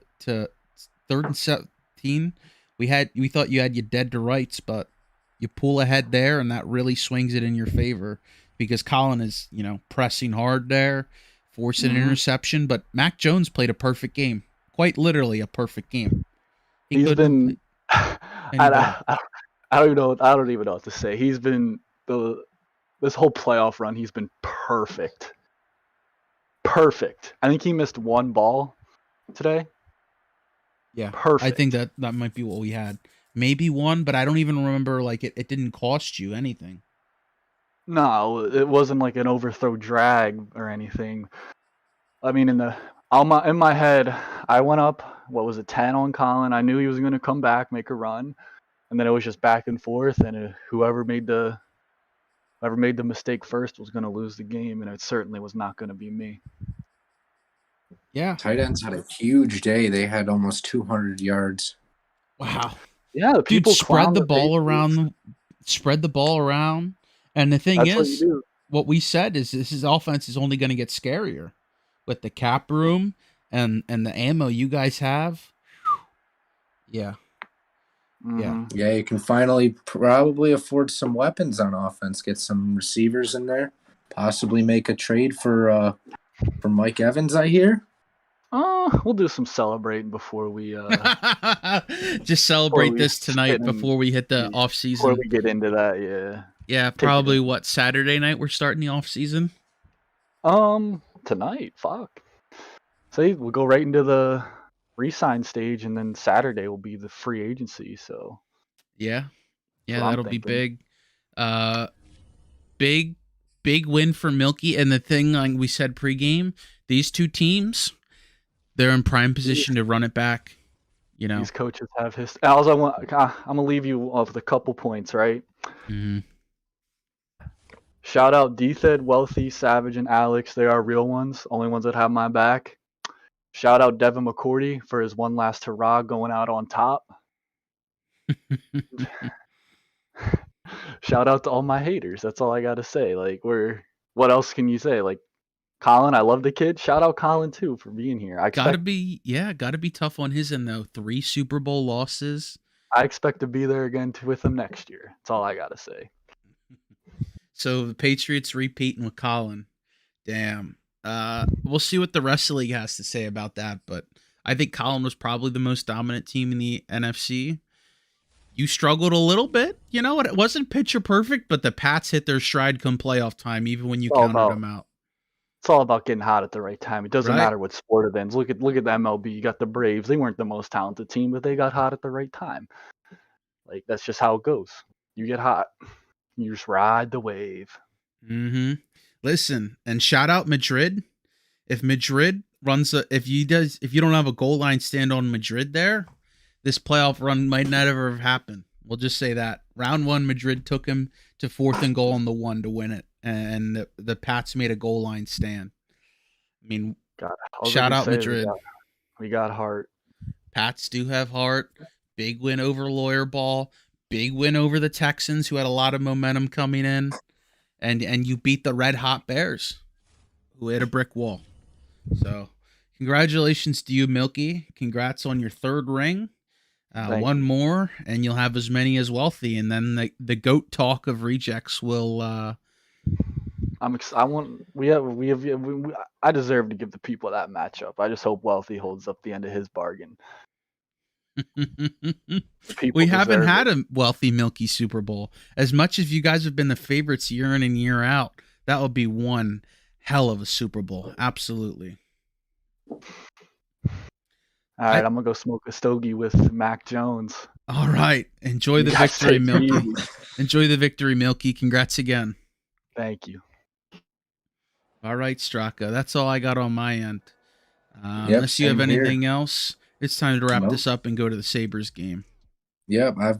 3rd and 17. We thought you had you dead to rights, but you pull ahead there and that really swings it in your favor because Colin is, pressing hard there, forcing an interception, but Mac Jones played a perfect game. Quite literally a perfect game. He's been I don't even know what to say. He's been this whole playoff run, he's been perfect. Perfect. I think he missed one ball today. Yeah, Perfect. I think that might be what we had. Maybe one, but I don't even remember. Like it didn't cost you anything. No, it wasn't like an overthrow drag or anything. I mean, in my head, I went up. What was it, 10 on Colin? I knew he was going to come back, make a run, and then it was just back and forth. And whoever made the mistake first was going to lose the game, and it certainly was not going to be me. Yeah. Tight ends had a huge day. They had almost 200 yards. Wow. Yeah, the people Dude, spread the clown ball Patriots. around. Spread the ball around. And the thing That's what you is, do. what we said is this offense is only going to get scarier with the cap room and the ammo you guys have. Yeah. Yeah. Mhm. Yeah, you can finally probably afford some weapons on offense. Get some receivers in there. Possibly make a trade for Mike Evans, I hear. We'll do some celebrating before we Just celebrate we this tonight spin and- before we hit the off before season. we get into that. Yeah. Yeah, it probably in. what, Saturday night we're starting the off season. Tonight, fuck. See, we'll go right into the re-sign stage, and then Saturday will be the free agency. So Yeah. Yeah, what I'm that'll be thinking. big. Big win for Milky. And the thing, like we said pregame, these two teams, they're in prime position to run it back. You know, These coaches have his. I'm gonna leave you with a couple points, right? mm-hmm. Shout out D-Thed, Wealthy, Savage, and Alex. They are real ones, only ones that have my back. Shout out Devin McCourty for his one last hurrah going out on top. Shout out to all my haters. That's all I gotta say. Like, what else can you say? Like, Colin, I love the kid. Shout out Colin too for being here. Gotta be tough on his end though. 3 Super Bowl losses. I expect to be there again with him next year. That's all I gotta say. So the Patriots repeating with Colin. Damn. We'll see what the rest of the league has to say about that, but I think Colin was probably the most dominant team in the NFC. You struggled a little bit. You know, it wasn't picture perfect, but the Pats hit their stride come playoff time, even when you counted them out. It's all about getting hot at the right time. It doesn't Right. matter what sport it ends. Look at the MLB. You got the Braves. They weren't the most talented team, but they got hot at the right time. Like, that's just how it goes. You get hot, you just ride the wave. Mm-hmm. Listen, and shout out Madrid. If Madrid runs if you don't have a goal line stand on Madrid there, this playoff run might not ever have happened. We'll just say that. Round 1, Madrid took him to 4th and goal on the 1 to win it, and the Pats made a goal line stand. I mean, God, shout out Madrid. We got heart. Pats do have heart. Big win over Lawyer Ball. Big win over the Texans, who had a lot of momentum coming in. And you beat the red hot Bears, who hit a brick wall. So congratulations to you, Milky. Congrats on your 3rd ring. One more, and you'll have as many as Wealthy. And then the GOAT talk of rejects will... I deserve to give the people that matchup. I just hope Wealthy holds up the end of his bargain. We haven't had a Wealthy Milky Super Bowl. As much as you guys have been the favorites year in and year out, that would be one hell of a Super Bowl. Absolutely. All right, I'm gonna go smoke a stogie with Mac Jones. All right, enjoy the victory, Milky. Enjoy the victory, Milky. Congrats again. Thank you. All right, Straka. That's all I got on my end. Unless you have anything else, it's time to wrap this up and go to the Sabres game. Yep, I've been